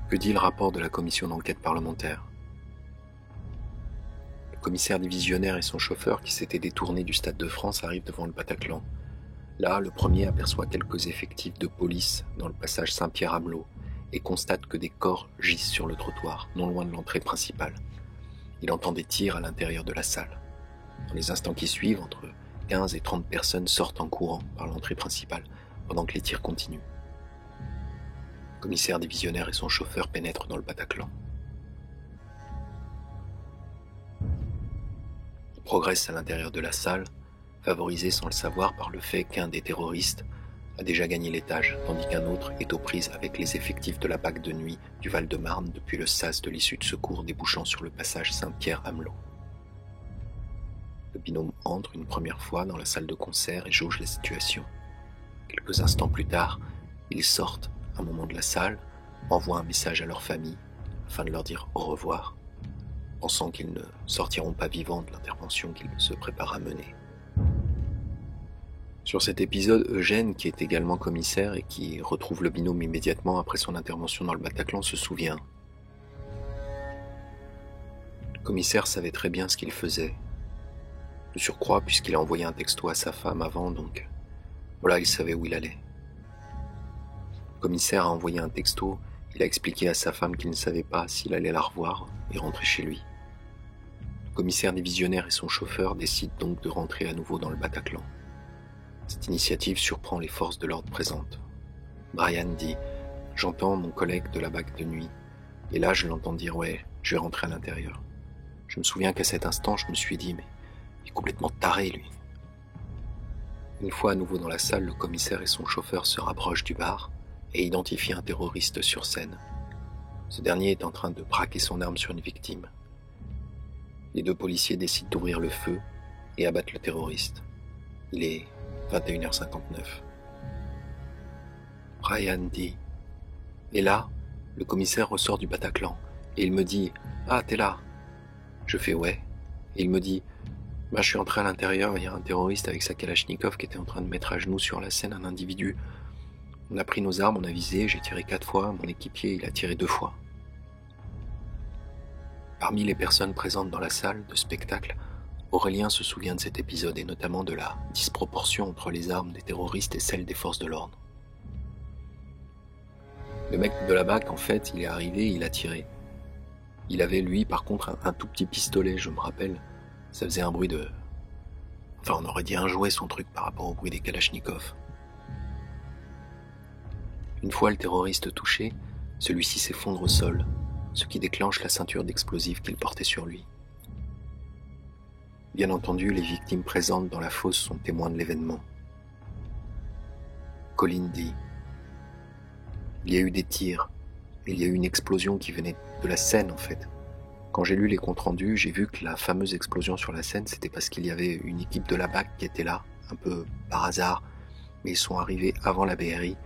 Que dit le rapport de la commission d'enquête parlementaire ? Le commissaire divisionnaire et son chauffeur, qui s'étaient détournés du Stade de France, arrivent devant le Bataclan. Là, le premier aperçoit quelques effectifs de police dans le passage Saint-Pierre-Amelot et constate que des corps gisent sur le trottoir, non loin de l'entrée principale. Il entend des tirs à l'intérieur de la salle. Dans les instants qui suivent, entre 15 et 30 personnes sortent en courant par l'entrée principale, pendant que les tirs continuent. Le commissaire divisionnaire et son chauffeur pénètrent dans le Bataclan. Ils progressent à l'intérieur de la salle, favorisés sans le savoir par le fait qu'un des terroristes a déjà gagné l'étage, tandis qu'un autre est aux prises avec les effectifs de la BAC de nuit du Val-de-Marne depuis le sas de l'issue de secours débouchant sur le passage Saint-Pierre-Amelot. Le binôme entre une première fois dans la salle de concert et jauge la situation. Quelques instants plus tard, ils sortent un moment de la salle, envoient un message à leur famille afin de leur dire au revoir, pensant qu'ils ne sortiront pas vivants de l'intervention qu'ils se préparent à mener. Sur cet épisode, Eugène, qui est également commissaire et qui retrouve le binôme immédiatement après son intervention dans le Bataclan, se souvient. Le commissaire savait très bien ce qu'il faisait. De surcroît, puisqu'il a envoyé un texto à sa femme avant, donc voilà, il savait où il allait. Le commissaire a envoyé un texto, il a expliqué à sa femme qu'il ne savait pas s'il allait la revoir et rentrer chez lui. Le commissaire divisionnaire et son chauffeur décident donc de rentrer à nouveau dans le Bataclan. Cette initiative surprend les forces de l'ordre présentes. Brian dit « J'entends mon collègue de la BAC de nuit. » Et là, je l'entends dire « Ouais, je vais rentrer à l'intérieur. » Je me souviens qu'à cet instant, je me suis dit « Mais il est complètement taré, lui. » Une fois à nouveau dans la salle, le commissaire et son chauffeur se rapprochent du bar et identifient un terroriste sur scène. Ce dernier est en train de braquer son arme sur une victime. Les deux policiers décident d'ouvrir le feu et abattent le terroriste. Il est 21h59. Brian dit « Et là, le commissaire ressort du Bataclan et il me dit « Ah, t'es là ?» Je fais « Ouais ». Et il me dit « Je suis entré à l'intérieur, il y a un terroriste avec sa Kalachnikov qui était en train de mettre à genoux sur la scène un individu. On a pris nos armes, on a visé, j'ai tiré 4 fois, mon équipier il a tiré 2 fois. » Parmi les personnes présentes dans la salle de spectacle, Aurélien se souvient de cet épisode et notamment de la disproportion entre les armes des terroristes et celles des forces de l'ordre. Le mec de la BAC, en fait, il est arrivé et il a tiré. Il avait, lui, par contre, un tout petit pistolet, je me rappelle. Ça faisait un bruit de... Enfin, on aurait dit un jouet, son truc, par rapport au bruit des Kalachnikov. Une fois le terroriste touché, celui-ci s'effondre au sol, ce qui déclenche la ceinture d'explosifs qu'il portait sur lui. Bien entendu, les victimes présentes dans la fosse sont témoins de l'événement. Colin dit « Il y a eu des tirs, mais il y a eu une explosion qui venait de la scène en fait. Quand j'ai lu les comptes rendus, j'ai vu que la fameuse explosion sur la scène, c'était parce qu'il y avait une équipe de la BAC qui était là, un peu par hasard, mais ils sont arrivés avant la BRI.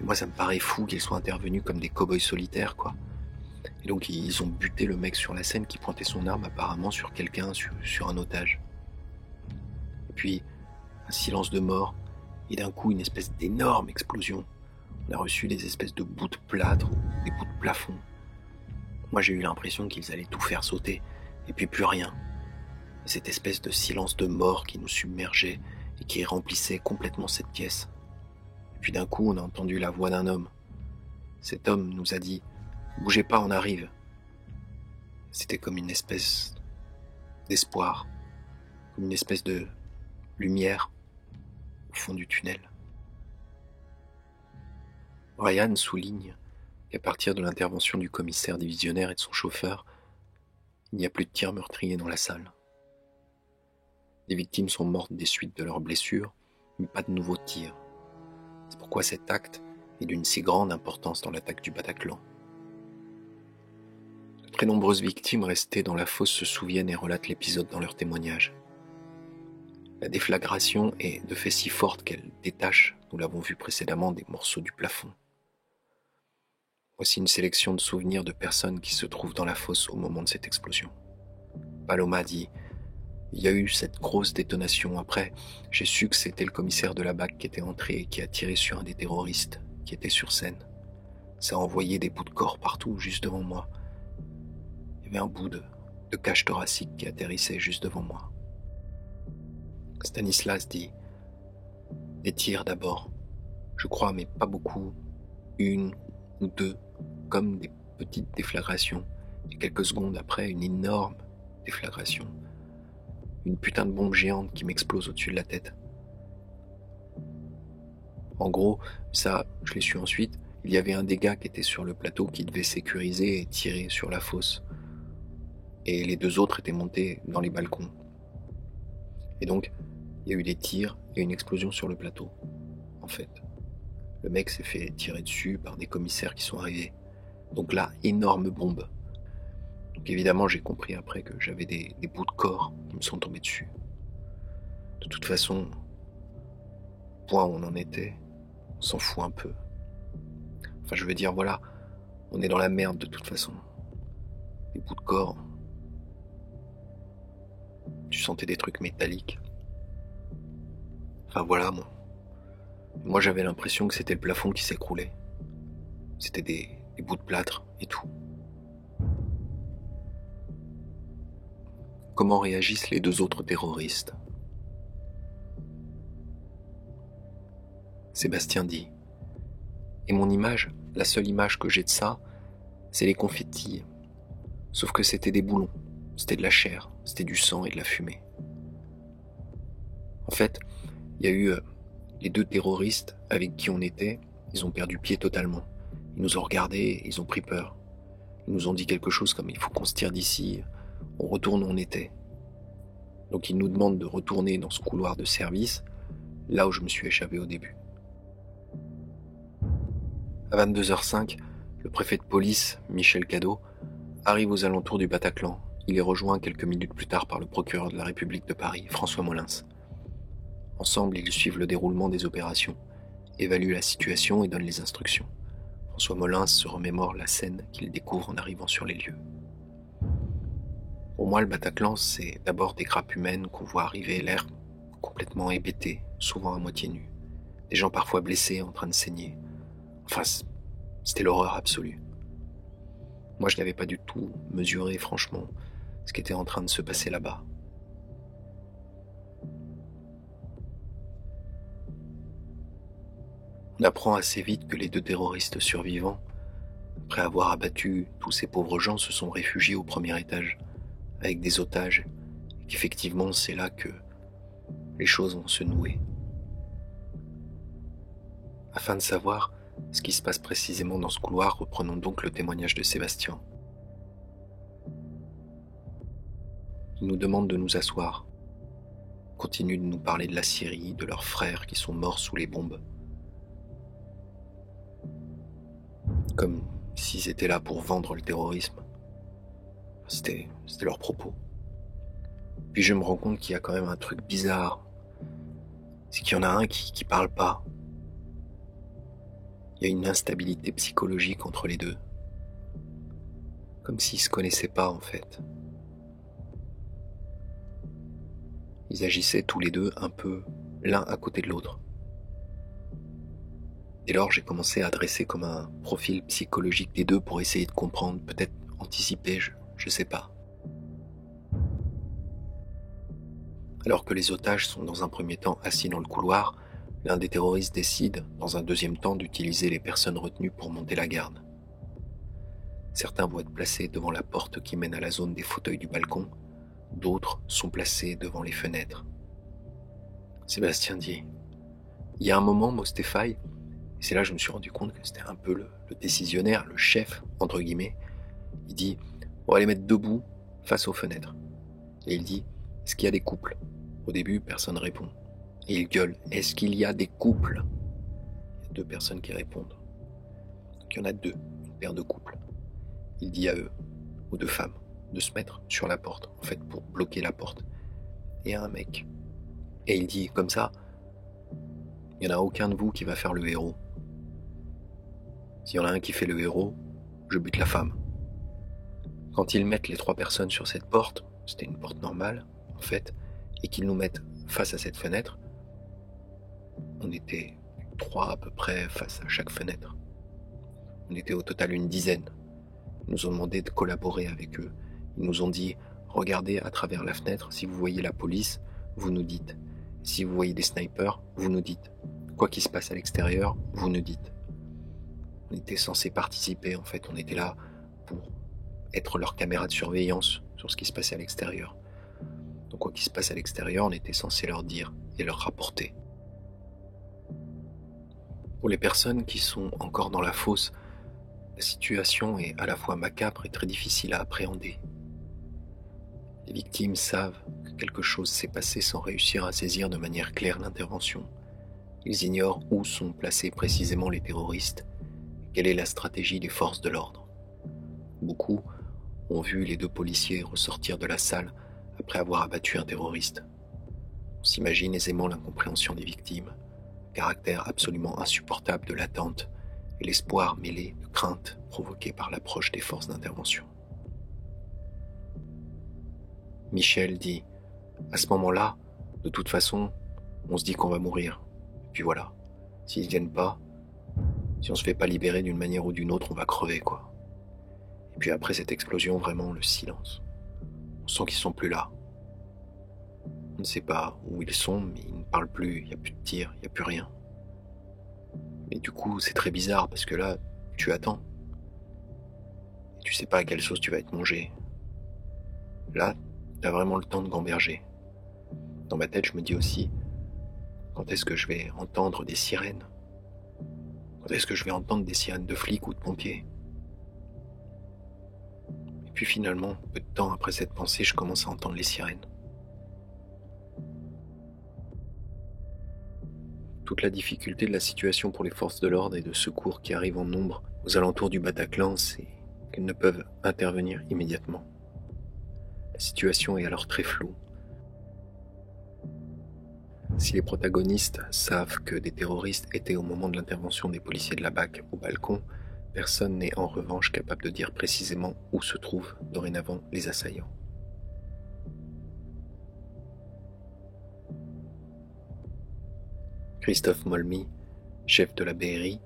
Et moi, ça me paraît fou qu'ils soient intervenus comme des cow-boys solitaires, quoi. Et donc ils ont buté le mec sur la scène qui pointait son arme apparemment sur quelqu'un, sur un otage. Et puis, un silence de mort, et d'un coup une espèce d'énorme explosion. On a reçu des espèces de bouts de plâtre, des bouts de plafond. Moi j'ai eu l'impression qu'ils allaient tout faire sauter, et puis plus rien. Et cette espèce de silence de mort qui nous submergeait et qui remplissait complètement cette pièce. Et puis d'un coup on a entendu la voix d'un homme. Cet homme nous a dit « Bougez pas, on arrive ». C'était comme une espèce d'espoir, comme une espèce de lumière au fond du tunnel. Ryan souligne qu'à partir de l'intervention du commissaire divisionnaire et de son chauffeur, il n'y a plus de tirs meurtriers dans la salle. Les victimes sont mortes des suites de leurs blessures, mais pas de nouveaux tirs. C'est pourquoi cet acte est d'une si grande importance dans l'attaque du Bataclan. De très nombreuses victimes restées dans la fosse se souviennent et relatent l'épisode dans leurs témoignages. La déflagration est de fait si forte qu'elle détache, nous l'avons vu précédemment, des morceaux du plafond. Voici une sélection de souvenirs de personnes qui se trouvent dans la fosse au moment de cette explosion. Paloma dit « Il y a eu cette grosse détonation. Après, j'ai su que c'était le commissaire de la BAC qui était entré et qui a tiré sur un des terroristes qui était sur scène. Ça a envoyé des bouts de corps partout, juste devant moi. Il y avait un bout de cage thoracique qui atterrissait juste devant moi. » Stanislas dit « Des tirs d'abord. Je crois, mais pas beaucoup. 1 ou 2, comme des petites déflagrations. Et quelques secondes après, une énorme déflagration. une putain de bombe géante qui m'explose au-dessus de la tête. En gros, ça, je l'ai su ensuite, il y avait un des gars qui était sur le plateau qui devait sécuriser et tirer sur la fosse. Et les 2 autres étaient montés dans les balcons. Et donc, il y a eu des tirs et une explosion sur le plateau, en fait. Le mec s'est fait tirer dessus par des commissaires qui sont arrivés. Donc là, énorme bombe. Donc évidemment, j'ai compris après que j'avais des bouts de corps qui me sont tombés dessus. De toute façon, au point où on en était, on s'en fout un peu. Enfin, je veux dire, voilà, on est dans la merde de toute façon. Les bouts de corps, tu sentais des trucs métalliques. Enfin voilà, moi j'avais l'impression que c'était le plafond qui s'écroulait. C'était des bouts de plâtre et tout. Comment réagissent les 2 autres terroristes? Sébastien dit. Et mon image, la seule image que j'ai de ça, c'est les confettis. Sauf que c'était des boulons, c'était de la chair, c'était du sang et de la fumée. En fait, il y a eu les 2 terroristes avec qui on était, ils ont perdu pied totalement. Ils nous ont regardés, ils ont pris peur. Ils nous ont dit quelque chose comme « il faut qu'on se tire d'ici, on retourne où on était ». Donc ils nous demandent de retourner dans ce couloir de service, là où je me suis échappé au début. À 22h05, le préfet de police, Michel Cadot, arrive aux alentours du Bataclan. Il est rejoint quelques minutes plus tard par le procureur de la République de Paris, François Molins. Ensemble, ils suivent le déroulement des opérations, évaluent la situation et donnent les instructions. François Molins se remémore la scène qu'il découvre en arrivant sur les lieux. Pour moi, le Bataclan, c'est d'abord des grappes humaines qu'on voit arriver, l'air complètement hébété, souvent à moitié nu. Des gens parfois blessés, en train de saigner. Enfin, c'était l'horreur absolue. Moi, je n'avais pas du tout mesuré, franchement, ce qui était en train de se passer là-bas. On apprend assez vite que les 2 terroristes survivants, après avoir abattu tous ces pauvres gens, se sont réfugiés au premier étage, avec des otages, et qu'effectivement c'est là que les choses vont se nouer. Afin de savoir ce qui se passe précisément dans ce couloir, reprenons donc le témoignage de Sébastien. Il nous demande de nous asseoir, continue de nous parler de la Syrie, de leurs frères qui sont morts sous les bombes. Comme s'ils étaient là pour vendre le terrorisme. C'était leur propos. Puis je me rends compte qu'il y a quand même un truc bizarre. C'est qu'il y en a un qui parle pas. Il y a une instabilité psychologique entre les 2. Comme s'ils se connaissaient pas en fait. Ils agissaient tous les 2 un peu l'un à côté de l'autre. Dès lors, j'ai commencé à dresser comme un profil psychologique des 2 pour essayer de comprendre, peut-être anticiper, je sais pas. Alors que les otages sont dans un premier temps assis dans le couloir, l'un des terroristes décide, dans un deuxième temps, d'utiliser les personnes retenues pour monter la garde. Certains vont être placés devant la porte qui mène à la zone des fauteuils du balcon, d'autres sont placés devant les fenêtres. Sébastien dit « Il y a un moment, Mostefaï, et c'est là que je me suis rendu compte que c'était un peu le décisionnaire, le chef, entre guillemets. Il dit, on va les mettre debout face aux fenêtres. Et il dit, est-ce qu'il y a des couples? Au début, personne ne répond. Et il gueule, est-ce qu'il y a des couples? Il y a 2 personnes qui répondent. Donc il y en a 2, une paire de couples. Il dit à eux, aux 2 femmes, de se mettre sur la porte, en fait, pour bloquer la porte. Et à un mec. Et il dit, comme ça, il n'y en a aucun de vous qui va faire le héros. S'il y en a un qui fait le héros, je bute la femme. Quand ils mettent les 3 personnes sur cette porte, c'était une porte normale, en fait, et qu'ils nous mettent face à cette fenêtre, on était 3 à peu près face à chaque fenêtre. On était au total une dizaine. Ils nous ont demandé de collaborer avec eux. Ils nous ont dit, regardez à travers la fenêtre, si vous voyez la police, vous nous dites. Si vous voyez des snipers, vous nous dites. Quoi qu'il se passe à l'extérieur, vous nous dites. On était censé participer, en fait, on était là pour être leur caméra de surveillance sur ce qui se passait à l'extérieur. Donc quoi qu'il se passe à l'extérieur, on était censé leur dire et leur rapporter. Pour les personnes qui sont encore dans la fosse, la situation est à la fois macabre et très difficile à appréhender. Les victimes savent que quelque chose s'est passé sans réussir à saisir de manière claire l'intervention. Ils ignorent où sont placés précisément les terroristes et quelle est la stratégie des forces de l'ordre. Beaucoup ont vu les 2 policiers ressortir de la salle après avoir abattu un terroriste. On s'imagine aisément l'incompréhension des victimes, le caractère absolument insupportable de l'attente et l'espoir mêlé de crainte provoqué par l'approche des forces d'intervention. Michel dit « À ce moment-là, de toute façon, on se dit qu'on va mourir. Et puis voilà, s'ils ne viennent pas, si on se fait pas libérer d'une manière ou d'une autre, on va crever, quoi. » Et puis après cette explosion, vraiment le silence. On sent qu'ils sont plus là. On ne sait pas où ils sont, mais ils ne parlent plus, il n'y a plus de tir, il n'y a plus rien. Mais du coup, c'est très bizarre parce que là, tu attends. Et tu sais pas à quelle sauce tu vas être mangé. Là, t'as vraiment le temps de gamberger. Dans ma tête, je me dis aussi, quand est-ce que je vais entendre des sirènes? Quand est-ce que je vais entendre des sirènes de flics ou de pompiers? Et puis finalement, peu de temps après cette pensée, je commence à entendre les sirènes. Toute la difficulté de la situation pour les forces de l'ordre et de secours qui arrivent en nombre aux alentours du Bataclan, c'est qu'elles ne peuvent intervenir immédiatement. La situation est alors très floue. Si les protagonistes savent que des terroristes étaient au moment de l'intervention des policiers de la BAC au balcon, personne n'est en revanche capable de dire précisément où se trouvent dorénavant les assaillants. Christophe Molmy, chef de la BRI,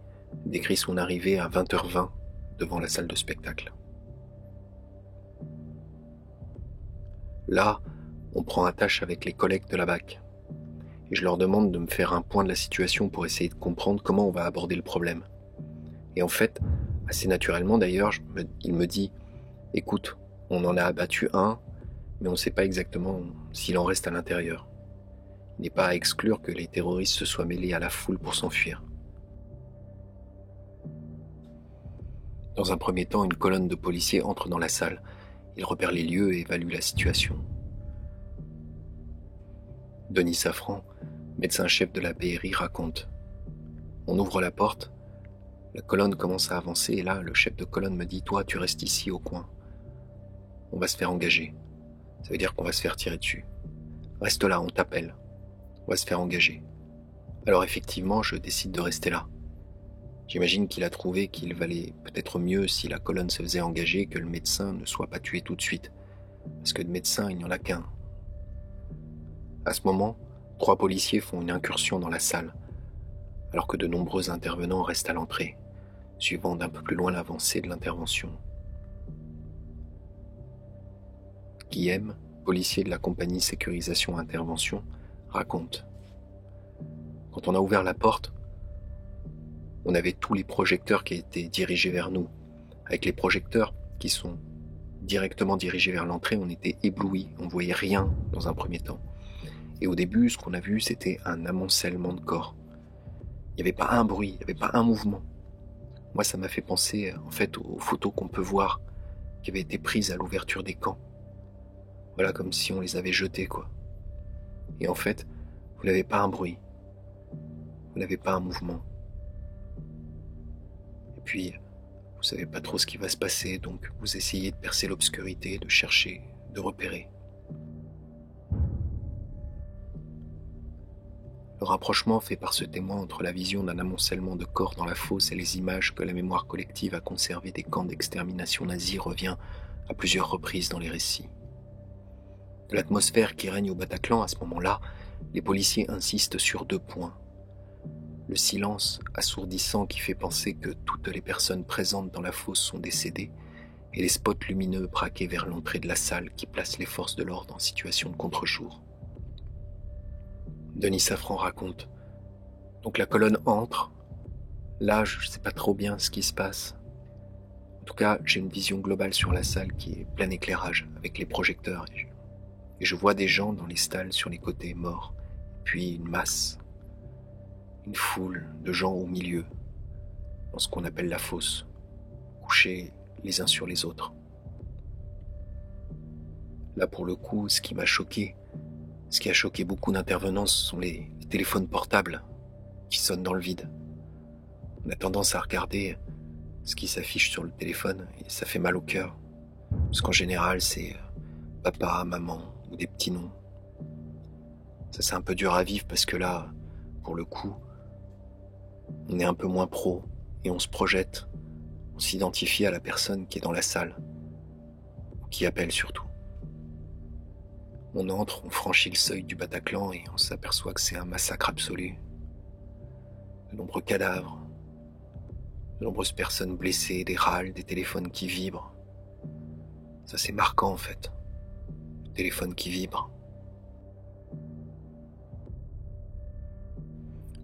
décrit son arrivée à 20h20 devant la salle de spectacle. Là, on prend attache avec les collègues de la BAC et je leur demande de me faire un point de la situation pour essayer de comprendre comment on va aborder le problème. Et en fait, assez naturellement d'ailleurs, il me dit « Écoute, on en a abattu un, mais on ne sait pas exactement s'il en reste à l'intérieur. Il n'est pas à exclure que les terroristes se soient mêlés à la foule pour s'enfuir. » Dans un premier temps, une colonne de policiers entre dans la salle. Ils repèrent les lieux et évaluent la situation. Denis Safran, médecin-chef de la BRI, raconte. On ouvre la porte, la colonne commence à avancer et là, le chef de colonne me dit « Toi, tu restes ici au coin. On va se faire engager. Ça veut dire qu'on va se faire tirer dessus. Reste là, on t'appelle. On va se faire engager. » Alors effectivement, je décide de rester là. J'imagine qu'il a trouvé qu'il valait peut-être mieux si la colonne se faisait engager que le médecin ne soit pas tué tout de suite. Parce que de médecin, il n'y en a qu'un. À ce moment, 3 policiers font une incursion dans la salle, alors que de nombreux intervenants restent à l'entrée, suivant d'un peu plus loin l'avancée de l'intervention. Guillaume, policier de la compagnie Sécurisation Intervention, raconte. Quand on a ouvert la porte, on avait tous les projecteurs qui étaient dirigés vers nous. Avec les projecteurs qui sont directement dirigés vers l'entrée, on était éblouis, on ne voyait rien dans un premier temps. Et au début, ce qu'on a vu, c'était un amoncellement de corps. Il n'y avait pas un bruit, il n'y avait pas un mouvement. Moi, ça m'a fait penser en fait aux photos qu'on peut voir, qui avaient été prises à l'ouverture des camps. Voilà, comme si on les avait jetées, quoi. Et en fait, vous n'avez pas un bruit, vous n'avez pas un mouvement. Et puis, vous savez pas trop ce qui va se passer, donc vous essayez de percer l'obscurité, de chercher, de repérer. Le rapprochement fait par ce témoin entre la vision d'un amoncellement de corps dans la fosse et les images que la mémoire collective a conservées des camps d'extermination nazis revient à plusieurs reprises dans les récits. De l'atmosphère qui règne au Bataclan à ce moment-là, les policiers insistent sur 2 points. Le silence assourdissant qui fait penser que toutes les personnes présentes dans la fosse sont décédées et les spots lumineux braqués vers l'entrée de la salle qui placent les forces de l'ordre en situation de contre-jour. Denis Safran raconte. Donc la colonne entre. Là, je ne sais pas trop bien ce qui se passe. En tout cas, j'ai une vision globale sur la salle qui est plein éclairage avec les projecteurs. et je vois des gens dans les stalles sur les côtés morts, puis une masse, une foule de gens au milieu, dans ce qu'on appelle la fosse, couchés les uns sur les autres. Là, pour le coup, ce qui a choqué beaucoup d'intervenants, ce sont les téléphones portables qui sonnent dans le vide. On a tendance à regarder ce qui s'affiche sur le téléphone et ça fait mal au cœur. Parce qu'en général, c'est papa, maman ou des petits noms. Ça, c'est un peu dur à vivre parce que là, pour le coup, on est un peu moins pro et on se projette. On s'identifie à la personne qui est dans la salle, ou qui appelle surtout. On entre, on franchit le seuil du Bataclan et on s'aperçoit que c'est un massacre absolu. De nombreux cadavres, de nombreuses personnes blessées, des râles, des téléphones qui vibrent. Ça, c'est marquant en fait. Le téléphone qui vibre.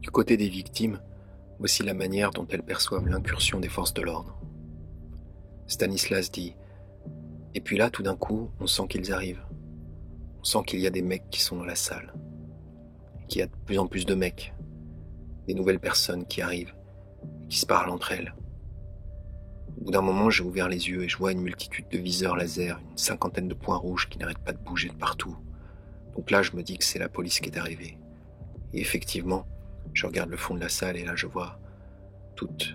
Du côté des victimes, voici la manière dont elles perçoivent l'incursion des forces de l'ordre. Stanislas dit « Et puis là, tout d'un coup, on sent qu'ils arrivent. On sent qu'il y a des mecs qui sont dans la salle. Qu'il y a de plus en plus de mecs. Des nouvelles personnes qui arrivent, qui se parlent entre elles. Au bout d'un moment, j'ai ouvert les yeux et je vois une multitude de viseurs laser, une cinquantaine de points rouges qui n'arrêtent pas de bouger de partout. Donc là, je me dis que c'est la police qui est arrivée. Et effectivement, je regarde le fond de la salle et là, je vois toutes.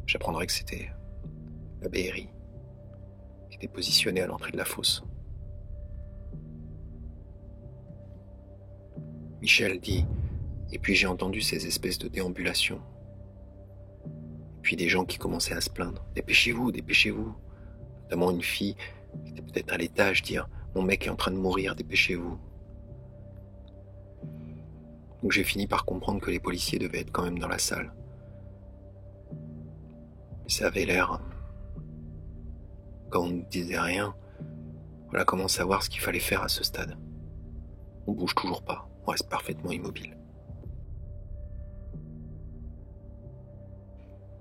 J'apprendrai que c'était la BRI qui était positionnée à l'entrée de la fosse. Michel dit « Et puis j'ai entendu ces espèces de déambulations. Puis des gens qui commençaient à se plaindre. Dépêchez-vous, dépêchez-vous. » Notamment une fille qui était peut-être à l'étage dire « Mon mec est en train de mourir, dépêchez-vous. » Donc j'ai fini par comprendre que les policiers devaient être quand même dans la salle. Mais ça avait l'air... Quand on ne disait rien, on commence à savoir ce qu'il fallait faire à ce stade. On bouge toujours pas, on reste parfaitement immobile.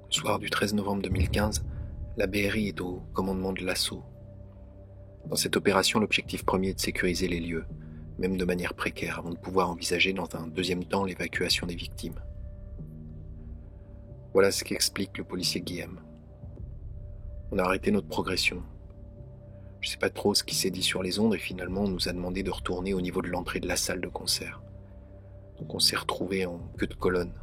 Le soir du 13 novembre 2015, la BRI est au commandement de l'assaut. Dans cette opération, l'objectif premier est de sécuriser les lieux, même de manière précaire, avant de pouvoir envisager dans un deuxième temps l'évacuation des victimes. Voilà ce qu'explique le policier Guillaume. On a arrêté notre progression. Je sais pas trop ce qui s'est dit sur les ondes et finalement on nous a demandé de retourner au niveau de l'entrée de la salle de concert. Donc on s'est retrouvés en queue de colonne.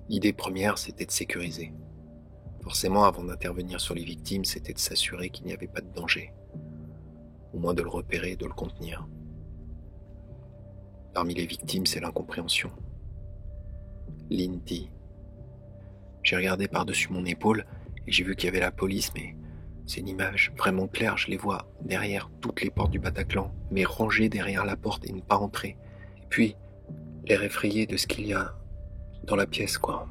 L'idée première, c'était de sécuriser. Forcément, avant d'intervenir sur les victimes, c'était de s'assurer qu'il n'y avait pas de danger. Au moins de le repérer, de le contenir. Parmi les victimes, c'est l'incompréhension. Lynn dit « J'ai regardé par-dessus mon épaule et j'ai vu qu'il y avait la police, mais c'est une image vraiment claire, je les vois derrière toutes les portes du Bataclan, mais rangées derrière la porte et ne pas entrer. Et puis, l'air effrayé de ce qu'il y a dans la pièce, quoi.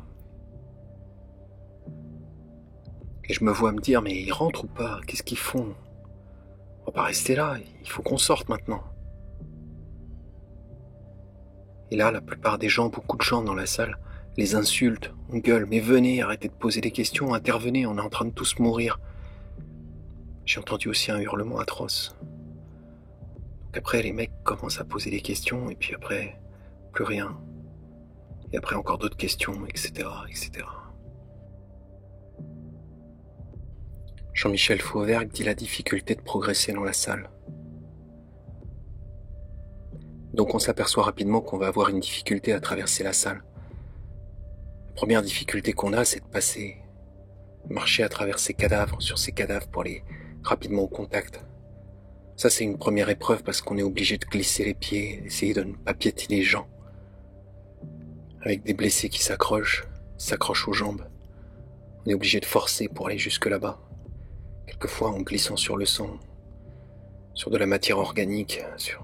Et je me vois me dire, mais ils rentrent ou pas? Qu'est-ce qu'ils font? On va pas rester là, il faut qu'on sorte maintenant. » Et là, la plupart des gens, beaucoup de gens dans la salle, les insultent, on gueule, mais venez, arrêtez de poser des questions, intervenez, on est en train de tous mourir. J'ai entendu aussi un hurlement atroce. Donc après, les mecs commencent à poser des questions, et puis après, plus rien. Et après, encore d'autres questions, etc., etc. Jean-Michel Fauvergue dit la difficulté de progresser dans la salle. Donc on s'aperçoit rapidement qu'on va avoir une difficulté à traverser la salle. La première difficulté qu'on a, c'est de passer, marcher à travers ces cadavres, sur ces cadavres pour aller rapidement au contact. Ça, c'est une première épreuve parce qu'on est obligé de glisser les pieds, d'essayer de ne pas piétiner les gens. Avec des blessés qui s'accrochent aux jambes. On est obligé de forcer pour aller jusque là-bas. Quelquefois en glissant sur le sang, sur de la matière organique, sur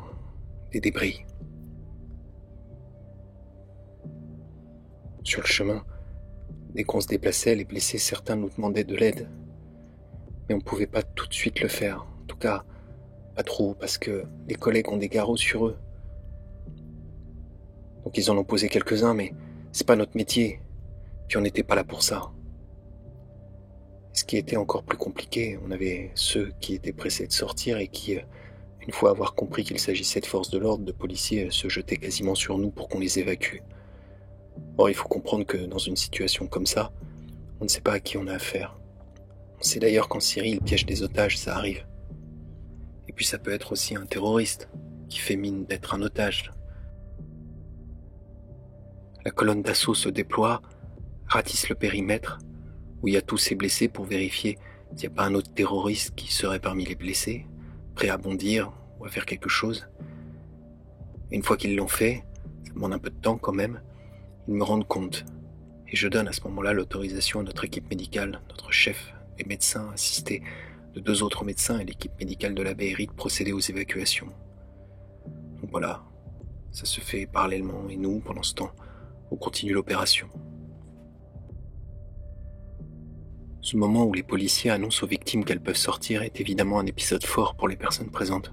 des débris. Sur le chemin, dès qu'on se déplaçait, les blessés, certains nous demandaient de l'aide. Mais on ne pouvait pas tout de suite le faire. En tout cas, pas trop, parce que les collègues ont des garrots sur eux. Donc ils en ont posé quelques-uns, mais c'est pas notre métier. Puis on n'était pas là pour ça. Ce qui était encore plus compliqué, on avait ceux qui étaient pressés de sortir et qui Une fois avoir compris qu'il s'agissait de forces de l'ordre, de policiers se jetaient quasiment sur nous pour qu'on les évacue. Or, il faut comprendre que dans une situation comme ça, on ne sait pas à qui on a affaire. On sait d'ailleurs qu'en Syrie, ils piègent des otages, ça arrive. Et puis ça peut être aussi un terroriste qui fait mine d'être un otage. La colonne d'assaut se déploie, ratisse le périmètre, où il y a tous ces blessés pour vérifier s'il n'y a pas un autre terroriste qui serait parmi les blessés, prêt à bondir ou à faire quelque chose. Et une fois qu'ils l'ont fait, ça demande un peu de temps quand même, ils me rendent compte. Et je donne à ce moment-là l'autorisation à notre équipe médicale, notre chef des médecins assisté de 2 autres médecins et l'équipe médicale de la BRI de procéder aux évacuations. Donc voilà, ça se fait parallèlement et nous, pendant ce temps, on continue l'opération. Ce moment où les policiers annoncent aux victimes qu'elles peuvent sortir est évidemment un épisode fort pour les personnes présentes.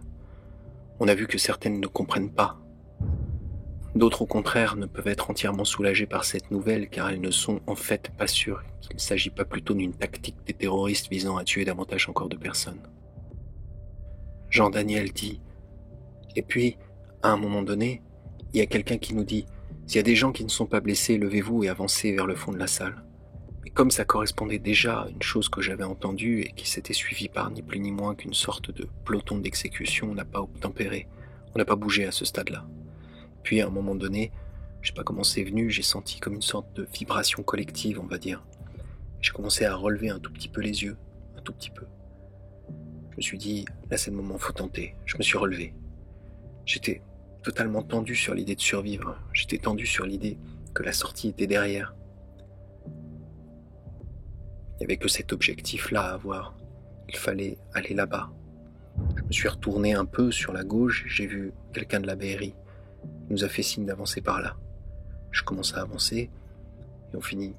On a vu que certaines ne comprennent pas. D'autres au contraire ne peuvent être entièrement soulagées par cette nouvelle car elles ne sont en fait pas sûres qu'il ne s'agit pas plutôt d'une tactique des terroristes visant à tuer davantage encore de personnes. Jean-Daniel dit « Et puis, à un moment donné, il y a quelqu'un qui nous dit « S'il y a des gens qui ne sont pas blessés, levez-vous et avancez vers le fond de la salle. » Et comme ça correspondait déjà à une chose que j'avais entendue et qui s'était suivie par ni plus ni moins qu'une sorte de peloton d'exécution, on n'a pas obtempéré, on n'a pas bougé à ce stade-là. Puis à un moment donné, je sais pas comment c'est venu, j'ai senti comme une sorte de vibration collective, on va dire. J'ai commencé à relever un tout petit peu les yeux, un tout petit peu. Je me suis dit, là c'est le moment, faut tenter. Je me suis relevé. J'étais totalement tendu sur l'idée de survivre. J'étais tendu sur l'idée que la sortie était derrière. Il n'y avait que cet objectif-là à avoir. Il fallait aller là-bas. Je me suis retourné un peu sur la gauche, j'ai vu quelqu'un de la BRI. Il nous a fait signe d'avancer par là. Je commence à avancer et on finit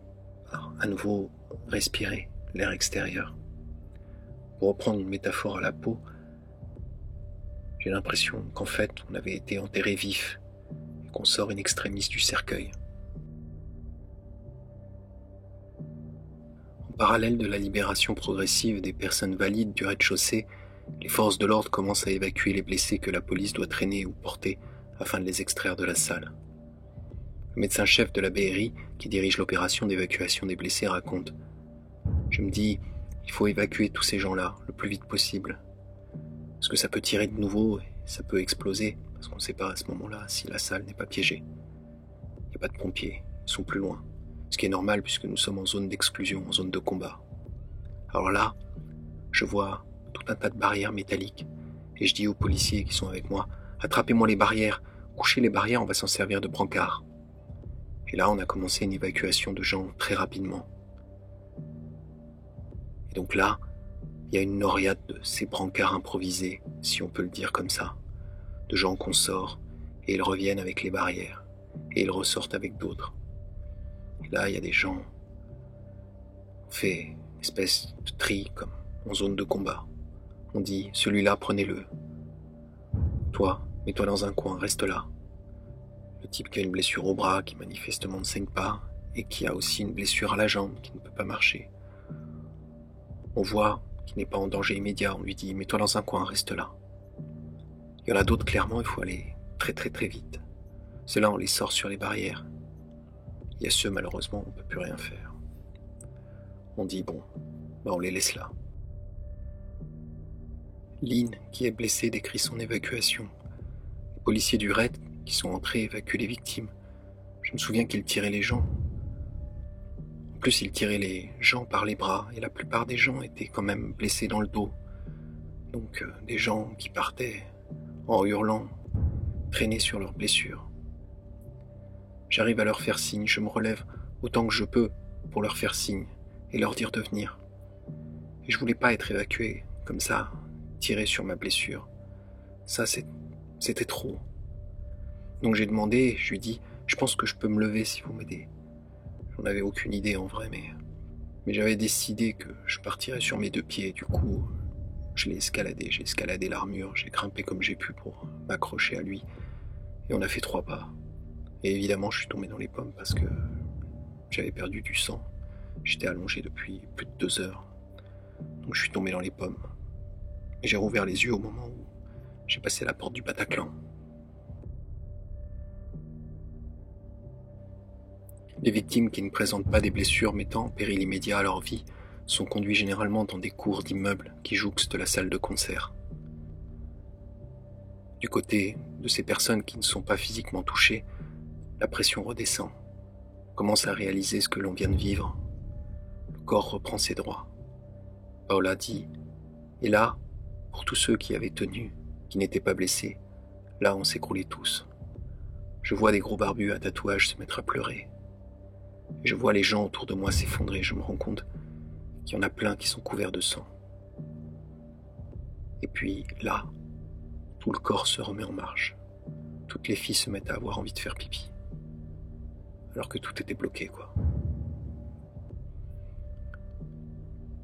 par à nouveau respirer l'air extérieur. Pour reprendre une métaphore à la peau, j'ai l'impression qu'en fait on avait été enterré vif et qu'on sort in extremis du cercueil. En parallèle de la libération progressive des personnes valides du rez-de-chaussée, les forces de l'ordre commencent à évacuer les blessés que la police doit traîner ou porter afin de les extraire de la salle. Le médecin-chef de la BRI, qui dirige l'opération d'évacuation des blessés, raconte « Je me dis, il faut évacuer tous ces gens-là le plus vite possible. Parce que ça peut tirer de nouveau et ça peut exploser, parce qu'on ne sait pas à ce moment-là si la salle n'est pas piégée. Il n'y a pas de pompiers, ils sont plus loin. Ce qui est normal puisque nous sommes en zone d'exclusion, en zone de combat. Alors là, je vois tout un tas de barrières métalliques et je dis aux policiers qui sont avec moi « Attrapez-moi les barrières, couchez les barrières, on va s'en servir de brancard. » Et là, on a commencé une évacuation de gens très rapidement. Et donc là, il y a une noria de ces brancards improvisés, si on peut le dire comme ça, de gens qu'on sort et ils reviennent avec les barrières et ils ressortent avec d'autres. Et là, il y a des gens, on fait une espèce de tri comme en zone de combat. On dit, celui-là, prenez-le. Toi, mets-toi dans un coin, reste là. Le type qui a une blessure au bras, qui manifestement ne saigne pas, et qui a aussi une blessure à la jambe, qui ne peut pas marcher. On voit qu'il n'est pas en danger immédiat, on lui dit, mets-toi dans un coin, reste là. Il y en a d'autres, clairement, il faut aller très très très vite. Ceux-là, on les sort sur les barrières. Il y a ceux, malheureusement, on ne peut plus rien faire. On dit, bon, on les laisse là. Lynn, qui est blessée, décrit son évacuation. Les policiers du raid, qui sont entrés, évacuent les victimes. Je me souviens qu'ils tiraient les gens. En plus, ils tiraient les gens par les bras, et la plupart des gens étaient quand même blessés dans le dos. Donc, des gens qui partaient en hurlant, traînés sur leurs blessures. J'arrive à leur faire signe, je me relève autant que je peux pour leur faire signe et leur dire de venir. Et je voulais pas être évacué comme ça, tiré sur ma blessure. Ça, c'était trop. Donc j'ai demandé, je lui ai dit, je pense que je peux me lever si vous m'aidez. J'en avais aucune idée en vrai, mais j'avais décidé que je partirais sur mes 2 pieds. Du coup, je l'ai escaladé, j'ai escaladé l'armure, j'ai grimpé comme j'ai pu pour m'accrocher à lui. Et on a fait 3 pas. Et évidemment, je suis tombé dans les pommes parce que j'avais perdu du sang. J'étais allongé depuis plus de 2 heures. Donc je suis tombé dans les pommes. Et j'ai rouvert les yeux au moment où j'ai passé la porte du Bataclan. Les victimes qui ne présentent pas des blessures mettant en péril immédiat à leur vie sont conduits généralement dans des cours d'immeubles qui jouxtent la salle de concert. Du côté de ces personnes qui ne sont pas physiquement touchées, la pression redescend, commence à réaliser ce que l'on vient de vivre. Le corps reprend ses droits. Paola dit « Et là, pour tous ceux qui avaient tenu, qui n'étaient pas blessés, là on s'écroulait tous. Je vois des gros barbus à tatouages se mettre à pleurer. Et je vois les gens autour de moi s'effondrer, je me rends compte qu'il y en a plein qui sont couverts de sang. Et puis là, tout le corps se remet en marche. Toutes les filles se mettent à avoir envie de faire pipi. Alors que tout était bloqué, quoi.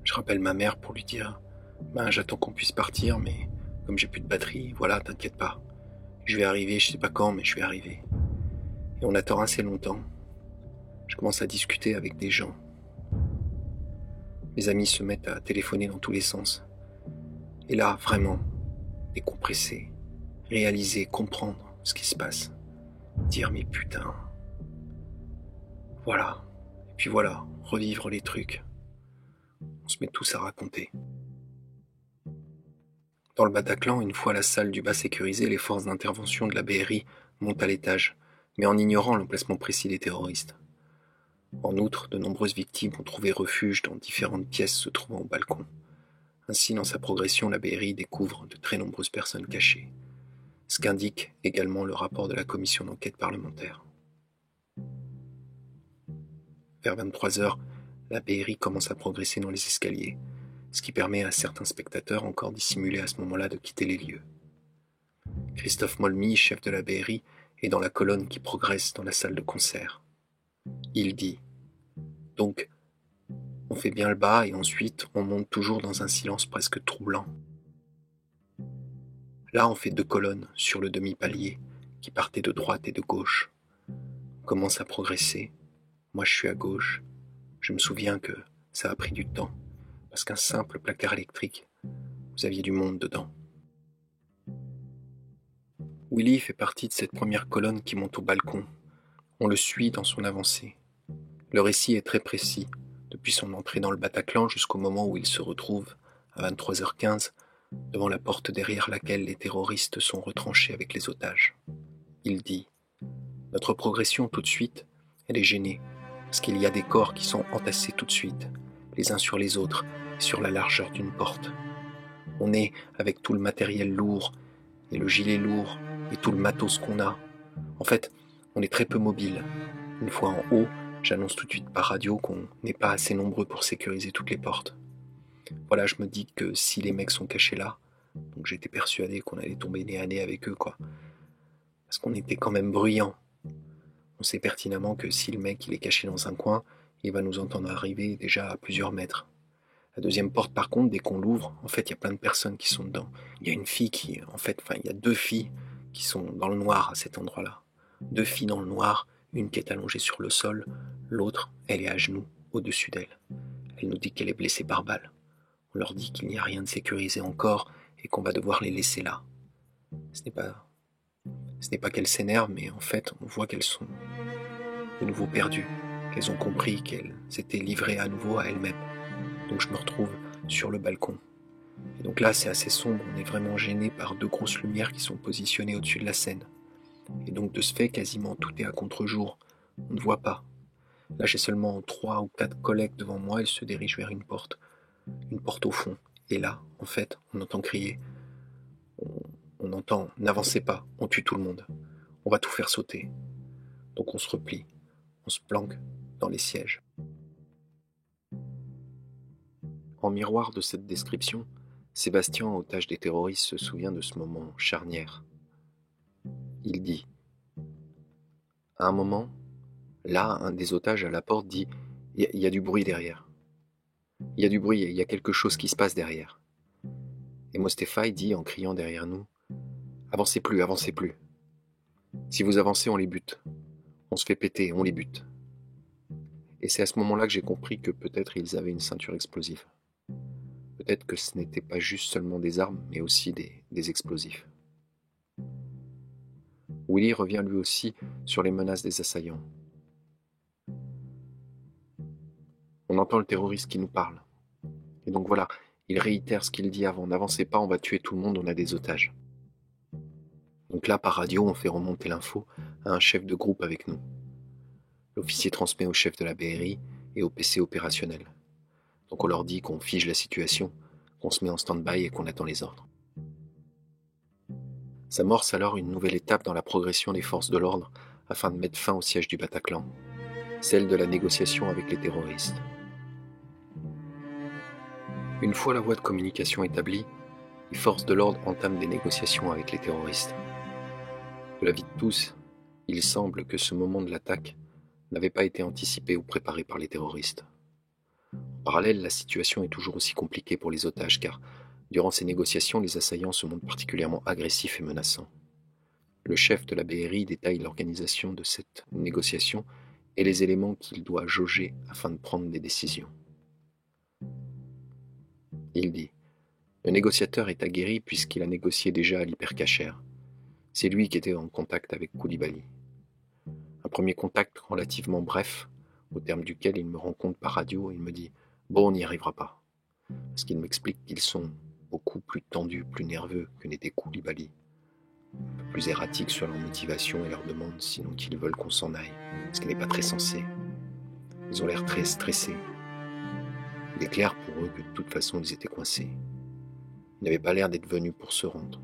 Je rappelle ma mère pour lui dire « Ben, j'attends qu'on puisse partir, mais comme j'ai plus de batterie, voilà, t'inquiète pas. Je vais arriver, je sais pas quand, mais je vais arriver. » Et on attend assez longtemps. Je commence à discuter avec des gens. Mes amis se mettent à téléphoner dans tous les sens. Et là, vraiment, décompresser, réaliser, comprendre ce qui se passe. Dire mais putain. Voilà. Et puis voilà, revivre les trucs. On se met tous à raconter. Dans le Bataclan, une fois la salle du bas sécurisée, les forces d'intervention de la BRI montent à l'étage, mais en ignorant l'emplacement précis des terroristes. En outre, de nombreuses victimes ont trouvé refuge dans différentes pièces se trouvant au balcon. Ainsi, dans sa progression, la BRI découvre de très nombreuses personnes cachées, ce qu'indique également le rapport de la commission d'enquête parlementaire. Vers 23h, la BRI commence à progresser dans les escaliers, ce qui permet à certains spectateurs encore dissimulés à ce moment-là de quitter les lieux. Christophe Molmy, chef de la BRI, est dans la colonne qui progresse dans la salle de concert. Il dit « Donc, on fait bien le bas et ensuite on monte toujours dans un silence presque troublant. Là, on fait 2 colonnes sur le demi-palier qui partaient de droite et de gauche. On commence à progresser. Moi, je suis à gauche. Je me souviens que ça a pris du temps parce qu'un simple placard électrique, vous aviez du monde dedans. » Willy fait partie de cette première colonne qui monte au balcon. On le suit dans son avancée. Le récit est très précis, depuis son entrée dans le Bataclan jusqu'au moment où il se retrouve, à 23h15, devant la porte derrière laquelle les terroristes sont retranchés avec les otages. Il dit « Notre progression tout de suite, elle est gênée, parce qu'il y a des corps qui sont entassés tout de suite, les uns sur les autres, et sur la largeur d'une porte. On est avec tout le matériel lourd, et le gilet lourd, et tout le matos qu'on a. En fait, on est très peu mobile. Une fois en haut, j'annonce tout de suite par radio qu'on n'est pas assez nombreux pour sécuriser toutes les portes. Voilà, je me dis que si les mecs sont cachés là, donc j'étais persuadé qu'on allait tomber nez à nez avec eux, quoi. Parce qu'on était quand même bruyants. On sait pertinemment que si le mec il est caché dans un coin, il va nous entendre arriver déjà à plusieurs mètres. La deuxième porte, par contre, dès qu'on l'ouvre, en fait, il y a plein de personnes qui sont dedans. Il y a une fille qui, il y a 2 filles qui sont dans le noir à cet endroit-là. 2 filles dans le noir, une qui est allongée sur le sol, l'autre, elle est à genoux, au-dessus d'elle. Elle nous dit qu'elle est blessée par balle. On leur dit qu'il n'y a rien de sécurisé encore et qu'on va devoir les laisser là. Ce n'est pas qu'elles s'énervent, mais en fait, on voit qu'elles sont de nouveau perdues, qu'elles ont compris qu'elles s'étaient livrées à nouveau à elles-mêmes. Donc je me retrouve sur le balcon. Et donc là, c'est assez sombre, on est vraiment gêné par 2 grosses lumières qui sont positionnées au-dessus de la scène. Et donc de ce fait, quasiment tout est à contre-jour. On ne voit pas. Là, j'ai seulement 3 ou 4 collègues devant moi, ils se dirigent vers une porte au fond. Et là, en fait, on entend crier. On entend « N'avancez pas, on tue tout le monde. On va tout faire sauter. » Donc on se replie, on se planque dans les sièges. En miroir de cette description, Sébastien, otage des terroristes, se souvient de ce moment charnière. Il dit « À un moment, là, un des otages à la porte dit « Il y a du bruit derrière. Il y a du bruit, il y a quelque chose qui se passe derrière. » Et Mostefai dit en criant derrière nous « Avancez plus, avancez plus. Si vous avancez, on les bute. On se fait péter, on les bute. » Et c'est à ce moment-là que j'ai compris que peut-être ils avaient une ceinture explosive. Peut-être que ce n'était pas juste seulement des armes, mais aussi des explosifs. Willy revient lui aussi sur les menaces des assaillants. On entend le terroriste qui nous parle. Et donc voilà, il réitère ce qu'il dit avant. N'avancez pas, on va tuer tout le monde, on a des otages. Donc là, par radio, on fait remonter l'info à un chef de groupe avec nous. L'officier transmet au chef de la BRI et au PC opérationnel. Donc on leur dit qu'on fige la situation, qu'on se met en stand-by et qu'on attend les ordres. S'amorce alors une nouvelle étape dans la progression des forces de l'ordre afin de mettre fin au siège du Bataclan, celle de la négociation avec les terroristes. Une fois la voie de communication établie, les forces de l'ordre entament des négociations avec les terroristes. De l'avis de tous, il semble que ce moment de l'attaque n'avait pas été anticipé ou préparé par les terroristes. En parallèle, la situation est toujours aussi compliquée pour les otages car, durant ces négociations, les assaillants se montrent particulièrement agressifs et menaçants. Le chef de la BRI détaille l'organisation de cette négociation et les éléments qu'il doit jauger afin de prendre des décisions. Il dit « Le négociateur est aguerri puisqu'il a négocié déjà à l'hypercachère. C'est lui qui était en contact avec Koulibaly. Un premier contact relativement bref, au terme duquel il me rend compte par radio et il me dit « Bon, on n'y arrivera pas. » Parce qu'il m'explique qu'ils sont beaucoup plus tendus, plus nerveux que n'était Koulibaly. Un peu plus erratiques sur leur motivation et leur demande, sinon qu'ils veulent qu'on s'en aille, ce qui n'est pas très sensé. Ils ont l'air très stressés. Il est clair pour eux que de toute façon ils étaient coincés. Ils n'avaient pas l'air d'être venus pour se rendre,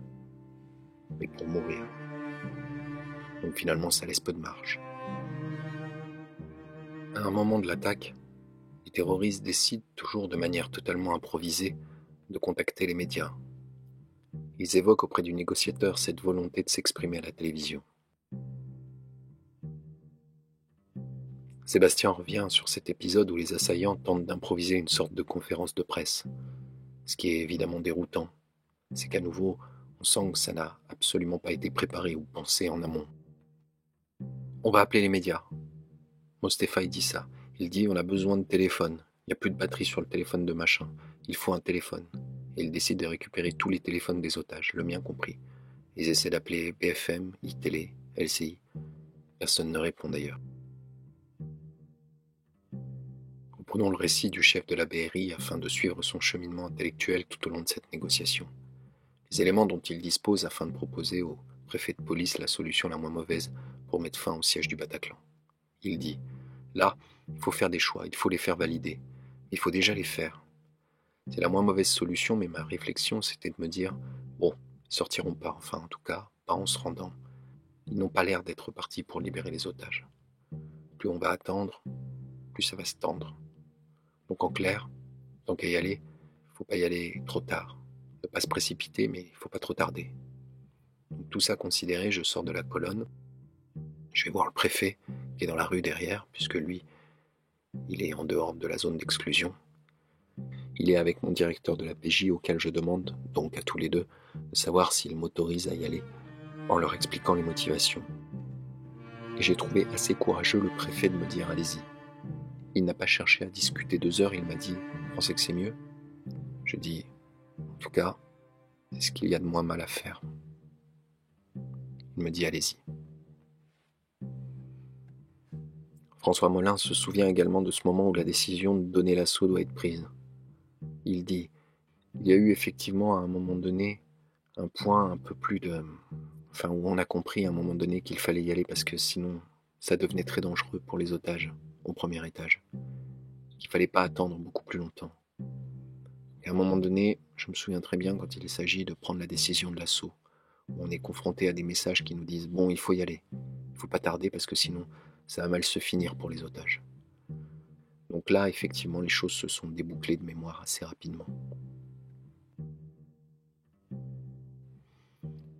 mais pour mourir. Donc finalement ça laisse peu de marge. À un moment de l'attaque, les terroristes décident, toujours de manière totalement improvisée, de contacter les médias. Ils évoquent auprès du négociateur cette volonté de s'exprimer à la télévision. Sébastien revient sur cet épisode où les assaillants tentent d'improviser une sorte de conférence de presse. Ce qui est évidemment déroutant, c'est qu'à nouveau, on sent que ça n'a absolument pas été préparé ou pensé en amont. On va appeler les médias. Mostefa dit ça. Il dit on a besoin de téléphone. Il n'y a plus de batterie sur le téléphone de machin. Il faut un téléphone. Et il décide de récupérer tous les téléphones des otages, le mien compris. Ils essaient d'appeler BFM, iTélé, LCI. Personne ne répond d'ailleurs. Reprenons le récit du chef de la BRI afin de suivre son cheminement intellectuel tout au long de cette négociation. Les éléments dont il dispose afin de proposer au préfet de police la solution la moins mauvaise pour mettre fin au siège du Bataclan. Il dit « Là, il faut faire des choix, il faut les faire valider. Il faut déjà les faire. C'est la moins mauvaise solution, mais ma réflexion, c'était de me dire « Bon, ils sortiront pas, enfin en tout cas, pas en se rendant. Ils n'ont pas l'air d'être partis pour libérer les otages. Plus on va attendre, plus ça va se tendre. Donc en clair, tant qu'à y aller, il ne faut pas y aller trop tard. Ne pas se précipiter, mais il ne faut pas trop tarder. » Donc, tout ça considéré, je sors de la colonne. Je vais voir le préfet, qui est dans la rue derrière, puisque lui, il est en dehors de la zone d'exclusion. Il est avec mon directeur de la PJ, auquel je demande, donc à tous les deux, de savoir s'il m'autorise à y aller, en leur expliquant les motivations. Et j'ai trouvé assez courageux le préfet de me dire « Allez-y ». Il n'a pas cherché à discuter 2 heures, il m'a dit « Vous pensez que c'est mieux ?» Je dis « En tout cas, c'est ce qu'il y a de moins mal à faire. » Il me dit « Allez-y ». François Molins se souvient également de ce moment où la décision de donner l'assaut doit être prise. Il dit « Il y a eu effectivement à un moment donné un point un peu plus de... Enfin, où on a compris à un moment donné qu'il fallait y aller parce que sinon ça devenait très dangereux pour les otages au premier étage. Qu'il fallait pas attendre beaucoup plus longtemps. Et à un moment donné, je me souviens très bien quand il s'agit de prendre la décision de l'assaut, où on est confronté à des messages qui nous disent « Bon, il faut y aller. Il faut pas tarder parce que sinon ça va mal se finir pour les otages. » Donc là, effectivement, les choses se sont débouclées de mémoire assez rapidement.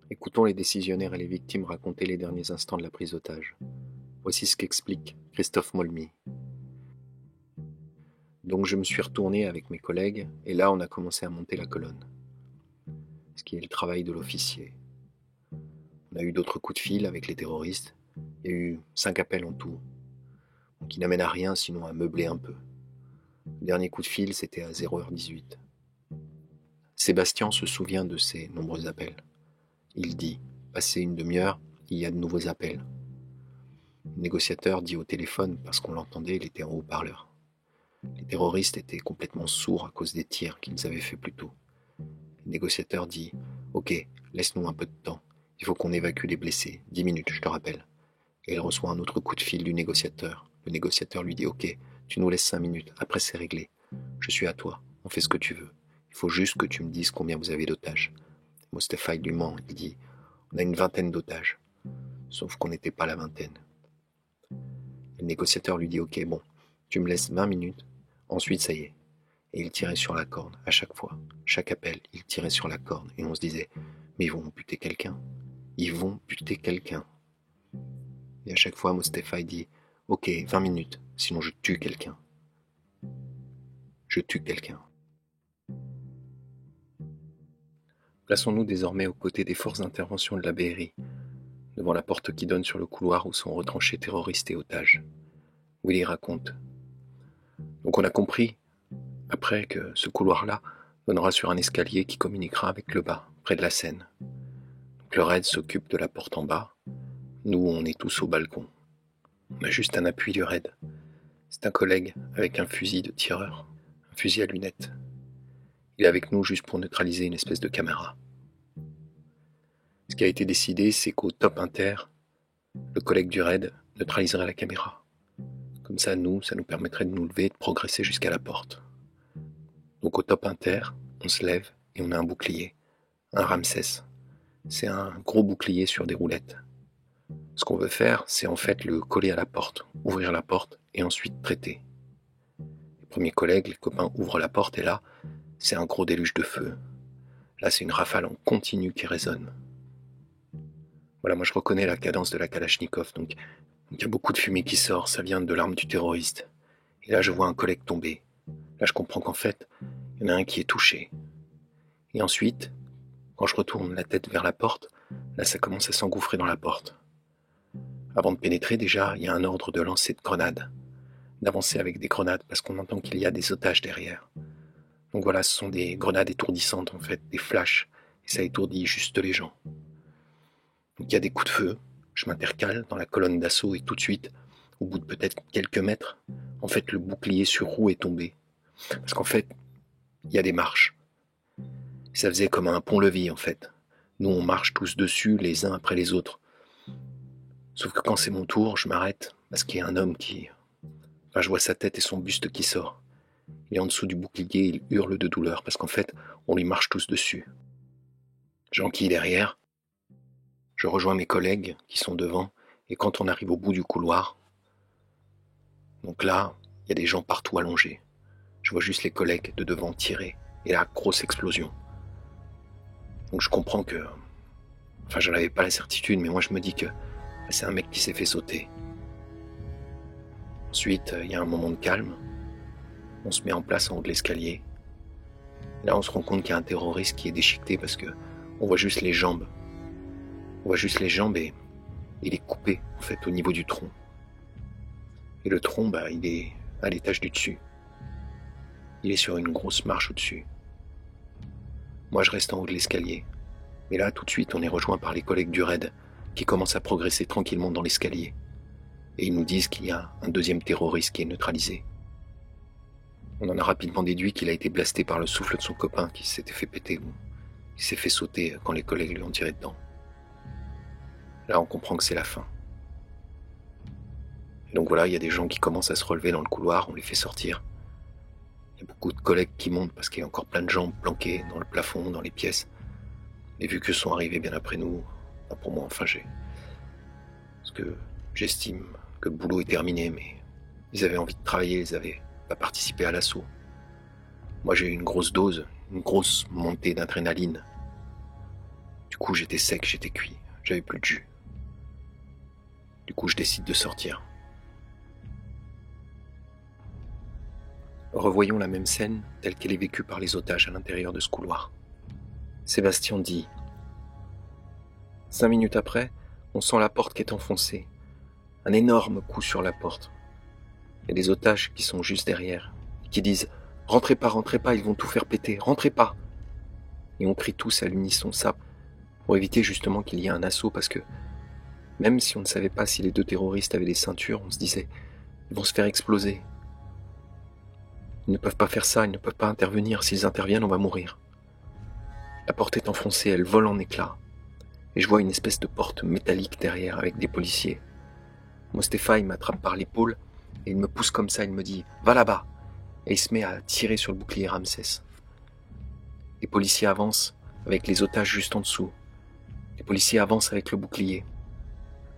Écoutons les décisionnaires et les victimes raconter les derniers instants de la prise d'otage. Voici ce qu'explique Christophe Molmy. Donc je me suis retourné avec mes collègues et là on a commencé à monter la colonne. Ce qui est le travail de l'officier. On a eu d'autres coups de fil avec les terroristes. Il y a eu 5 appels en tout, qui n'amènent à rien sinon à meubler un peu. Le dernier coup de fil, c'était à 0h18. Sébastien se souvient de ces nombreux appels. Il dit, passé une demi-heure, il y a de nouveaux appels. Le négociateur dit au téléphone, parce qu'on l'entendait, il était en haut-parleur. Les terroristes étaient complètement sourds à cause des tirs qu'ils avaient fait plus tôt. Le négociateur dit « Ok, laisse-nous un peu de temps. Il faut qu'on évacue les blessés. 10 minutes, je te rappelle. » Et il reçoit un autre coup de fil du négociateur. Le négociateur lui dit « Ok, tu nous laisses 5 minutes. Après, c'est réglé. Je suis à toi. On fait ce que tu veux. Il faut juste que tu me dises combien vous avez d'otages. » Mustapha lui ment. Il dit « On a une vingtaine d'otages. » Sauf qu'on n'était pas la vingtaine. Le négociateur lui dit « Ok, bon, tu me laisses 20 minutes. Ensuite, ça y est. » Et il tirait sur la corde, à chaque fois. Chaque appel, il tirait sur la corde. Et on se disait « Mais ils vont buter quelqu'un. Ils vont buter quelqu'un. » Et à chaque fois, Mustapha dit « Ok, 20 minutes, sinon je tue quelqu'un. » Je tue quelqu'un. Plaçons-nous désormais aux côtés des forces d'intervention de la BRI, devant la porte qui donne sur le couloir où sont retranchés terroristes et otages. Willy raconte. Donc on a compris, après, que ce couloir-là donnera sur un escalier qui communiquera avec le bas, près de la Seine. Donc le raid s'occupe de la porte en bas. Nous, on est tous au balcon. On a juste un appui du raid. C'est un collègue avec un fusil de tireur, un fusil à lunettes. Il est avec nous juste pour neutraliser une espèce de caméra. Ce qui a été décidé, c'est qu'au top inter, le collègue du raid neutraliserait la caméra. Comme ça, ça nous permettrait de nous lever et de progresser jusqu'à la porte. Donc au top inter, on se lève et on a un bouclier, un Ramsès. C'est un gros bouclier sur des roulettes. Ce qu'on veut faire, c'est en fait le coller à la porte, ouvrir la porte et ensuite traiter. Les premiers collègues, les copains ouvrent la porte et là, c'est un gros déluge de feu. Là, c'est une rafale en continu qui résonne. Voilà, moi je reconnais la cadence de la Kalachnikov, donc il y a beaucoup de fumée qui sort, ça vient de l'arme du terroriste. Et là, je vois un collègue tomber. Là, je comprends qu'en fait, il y en a un qui est touché. Et ensuite, quand je retourne la tête vers la porte, là, ça commence à s'engouffrer dans la porte. Avant de pénétrer, déjà, il y a un ordre de lancer de grenades, d'avancer avec des grenades, parce qu'on entend qu'il y a des otages derrière. Donc voilà, ce sont des grenades étourdissantes, en fait, des flashs, et ça étourdit juste les gens. Donc il y a des coups de feu, je m'intercale dans la colonne d'assaut, et tout de suite, au bout de peut-être quelques mètres, en fait, le bouclier sur roue est tombé. Parce qu'en fait, il y a des marches. Ça faisait comme un pont-levis, en fait. Nous, on marche tous dessus, les uns après les autres. Sauf que quand c'est mon tour, je m'arrête, parce qu'il y a un homme qui... Enfin, je vois sa tête et son buste qui sort. Il est en dessous du bouclier, il hurle de douleur, parce qu'en fait, on lui marche tous dessus. J'enquille derrière. Je rejoins mes collègues qui sont devant, et quand on arrive au bout du couloir, donc là, il y a des gens partout allongés. Je vois juste les collègues de devant tirer, et là, grosse explosion. Donc je comprends que... Enfin, je n'avais pas la certitude, mais moi je me dis que c'est un mec qui s'est fait sauter. Ensuite, il y a un moment de calme. On se met en place en haut de l'escalier. Là, on se rend compte qu'il y a un terroriste qui est déchiqueté parce que on voit juste les jambes. On voit juste les jambes et il est coupé, en fait, au niveau du tronc. Et le tronc, il est à l'étage du dessus. Il est sur une grosse marche au-dessus. Moi, je reste en haut de l'escalier. Mais là, tout de suite, on est rejoint par les collègues du raid qui commencent à progresser tranquillement dans l'escalier. Et ils nous disent qu'il y a un deuxième terroriste qui est neutralisé. On en a rapidement déduit qu'il a été blasté par le souffle de son copain qui s'était fait péter ou qui s'est fait sauter quand les collègues lui ont tiré dedans. Là, on comprend que c'est la fin. Et donc voilà, il y a des gens qui commencent à se relever dans le couloir, on les fait sortir. Il y a beaucoup de collègues qui montent parce qu'il y a encore plein de gens planqués dans le plafond, dans les pièces. Et vu qu'eux sont arrivés bien après nous, pour moi, enfin, parce que j'estime que le boulot est terminé, mais ils avaient envie de travailler, ils avaient pas participé à l'assaut. Moi, j'ai eu une grosse dose, une grosse montée d'adrénaline. Du coup, j'étais sec, j'étais cuit, j'avais plus de jus. Du coup, je décide de sortir. Revoyons la même scène telle qu'elle est vécue par les otages à l'intérieur de ce couloir. Sébastien dit « 5 minutes après, on sent la porte qui est enfoncée. Un énorme coup sur la porte. Il y a des otages qui sont juste derrière, qui disent « rentrez pas, ils vont tout faire péter, rentrez pas !» Et on crie tous à l'unisson ça, pour éviter justement qu'il y ait un assaut, parce que Même si on ne savait pas si les deux terroristes avaient des ceintures, on se disait « ils vont se faire exploser ». Ils ne peuvent pas faire ça, ils ne peuvent pas intervenir. S'ils interviennent, on va mourir. La porte est enfoncée, elle vole en éclats. Et je vois une espèce de porte métallique derrière avec des policiers. Mostapha, il m'attrape par l'épaule et il me pousse comme ça, il me dit « va là-bas ». Et il se met à tirer sur le bouclier Ramsès. Les policiers avancent avec les otages juste en dessous. Les policiers avancent avec le bouclier.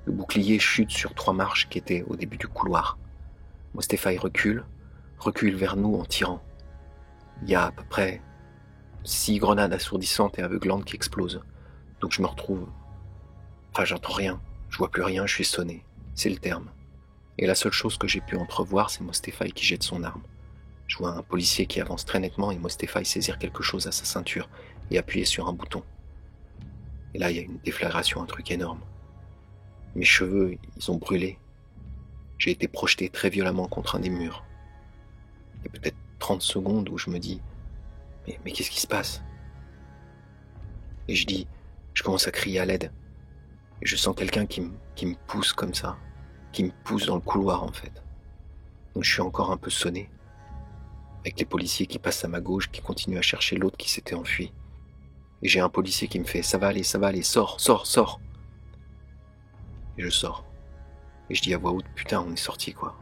Le bouclier chute sur 3 marches qui étaient au début du couloir. Mostapha recule vers nous en tirant. Il y a à peu près 6 grenades assourdissantes et aveuglantes qui explosent. Donc je me retrouve... Enfin, j'entends rien. Je vois plus rien, je suis sonné. C'est le terme. Et la seule chose que j'ai pu entrevoir, c'est Mostapha qui jette son arme. Je vois un policier qui avance très nettement et Mostapha saisir quelque chose à sa ceinture et appuyer sur un bouton. Et là, il y a une déflagration, un truc énorme. Mes cheveux, ils ont brûlé. J'ai été projeté très violemment contre un des murs. Il y a peut-être 30 secondes où je me dis « Mais qu'est-ce qui se passe ?» Et je commence à crier à l'aide. Et je sens quelqu'un qui me pousse comme ça, qui me pousse dans le couloir en fait. Donc je suis encore un peu sonné, avec les policiers qui passent à ma gauche, qui continuent à chercher l'autre qui s'était enfui. Et j'ai un policier qui me fait « ça va aller, sors !» Et je sors. Et je dis à voix haute « putain, on est sorti quoi !»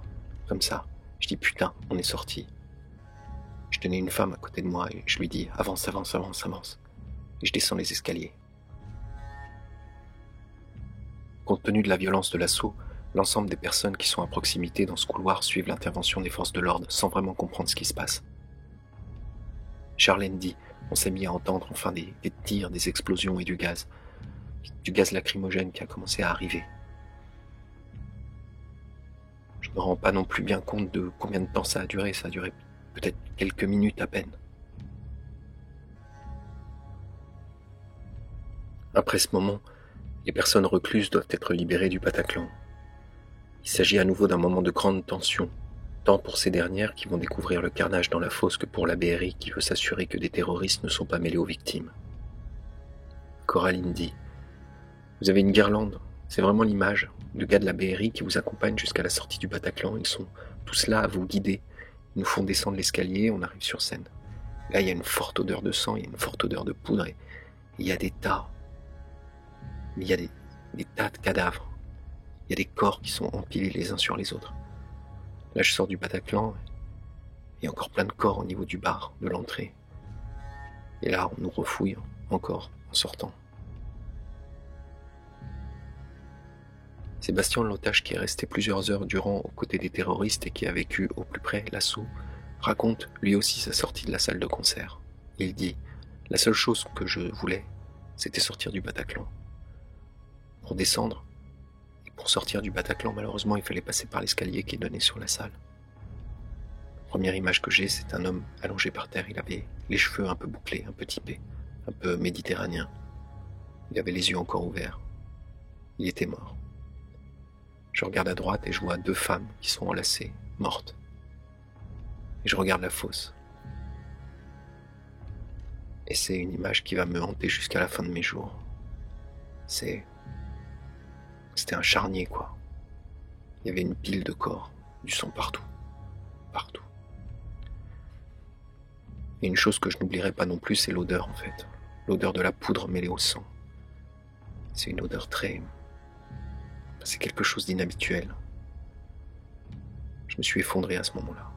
Comme ça. Je dis « putain, on est sorti !» Je tenais une femme à côté de moi et je lui dis « avance !» Et je descends les escaliers. Compte tenu de la violence de l'assaut, l'ensemble des personnes qui sont à proximité dans ce couloir suivent l'intervention des forces de l'ordre sans vraiment comprendre ce qui se passe. Charlène dit « on s'est mis à entendre enfin des tirs, des explosions et du gaz lacrymogène qui a commencé à arriver. » Je me rends pas non plus bien compte de combien de temps ça a duré peut-être quelques minutes à peine. Après ce moment, les personnes recluses doivent être libérées du Bataclan. Il s'agit à nouveau d'un moment de grande tension, tant pour ces dernières qui vont découvrir le carnage dans la fosse que pour la BRI qui veut s'assurer que des terroristes ne sont pas mêlés aux victimes. Coraline dit « Vous avez une guirlande, c'est vraiment l'image de gars de la BRI qui vous accompagnent jusqu'à la sortie du Bataclan. Ils sont tous là à vous guider. Ils nous font descendre l'escalier, on arrive sur scène. Là, il y a une forte odeur de sang, il y a une forte odeur de poudre et il y a des tas. Mais il y a des tas de cadavres. Il y a des corps qui sont empilés les uns sur les autres. Là, je sors du Bataclan. Il y a encore plein de corps au niveau du bar, de l'entrée. Et là, on nous refouille encore en sortant. Sébastien, l'otage qui est resté plusieurs heures durant aux côtés des terroristes et qui a vécu au plus près l'assaut, raconte lui aussi sa sortie de la salle de concert. Il dit « La seule chose que je voulais, c'était sortir du Bataclan. Pour descendre, et pour sortir du Bataclan, malheureusement, il fallait passer par l'escalier qui donnait sur la salle. La première image que j'ai, c'est un homme allongé par terre. Il avait les cheveux un peu bouclés, un peu typés, un peu méditerranéen. Il avait les yeux encore ouverts. Il était mort. Je regarde à droite et je vois 2 femmes qui sont enlacées, mortes. Et je regarde la fosse. Et c'est une image qui va me hanter jusqu'à la fin de mes jours. C'était un charnier, quoi. Il y avait une pile de corps, du sang partout. Partout. Et une chose que je n'oublierai pas non plus, c'est l'odeur, en fait. L'odeur de la poudre mêlée au sang. C'est une odeur c'est quelque chose d'inhabituel. Je me suis effondré à ce moment-là.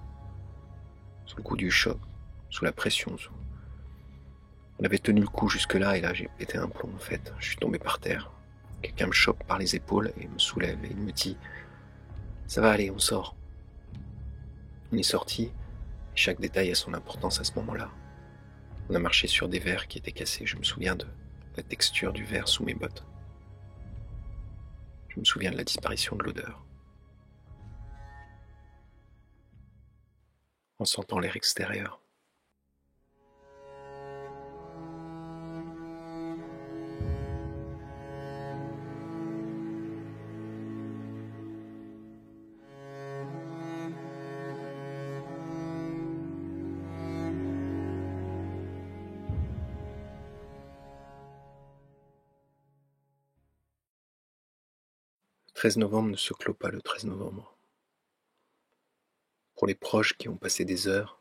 Sous le coup du choc, sous la pression. On avait tenu le coup jusque-là et là j'ai pété un plomb en fait. Je suis tombé par terre. Quelqu'un me chope par les épaules et me soulève et il me dit « Ça va aller, on sort ». On est sorti et chaque détail a son importance à ce moment-là. On a marché sur des verres qui étaient cassés. Je me souviens de la texture du verre sous mes bottes. Je me souviens de la disparition de l'odeur. En sentant l'air extérieur. 13 novembre ne se clôt pas le 13 novembre. Pour les proches qui ont passé des heures,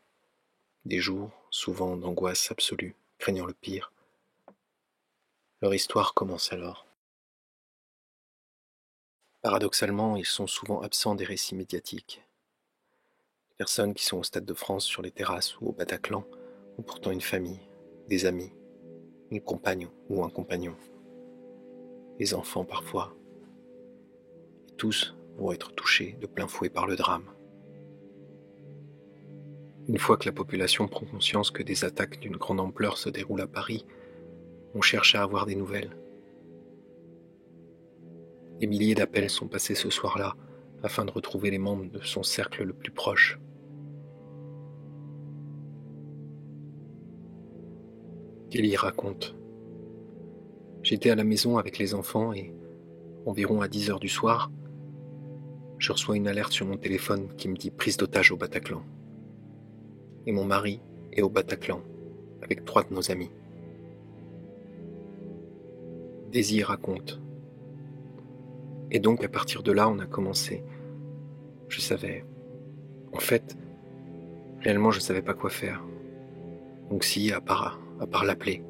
des jours, souvent d'angoisse absolue, craignant le pire, leur histoire commence alors. Paradoxalement, ils sont souvent absents des récits médiatiques. Les personnes qui sont au Stade de France, sur les terrasses ou au Bataclan ont pourtant une famille, des amis, une compagne ou un compagnon, les enfants parfois. Et tous vont être touchés de plein fouet par le drame. Une fois que la population prend conscience que des attaques d'une grande ampleur se déroulent à Paris, on cherche à avoir des nouvelles. Des milliers d'appels sont passés ce soir-là afin de retrouver les membres de son cercle le plus proche. Kelly raconte. J'étais à la maison avec les enfants et, environ à 10 heures du soir, je reçois une alerte sur mon téléphone qui me dit prise d'otage au Bataclan. Et mon mari est au Bataclan, avec 3 de nos amis. Daisy raconte. Et donc à partir de là, on a commencé. Je savais. En fait, réellement, je savais pas quoi faire. Donc si, à part l'appeler.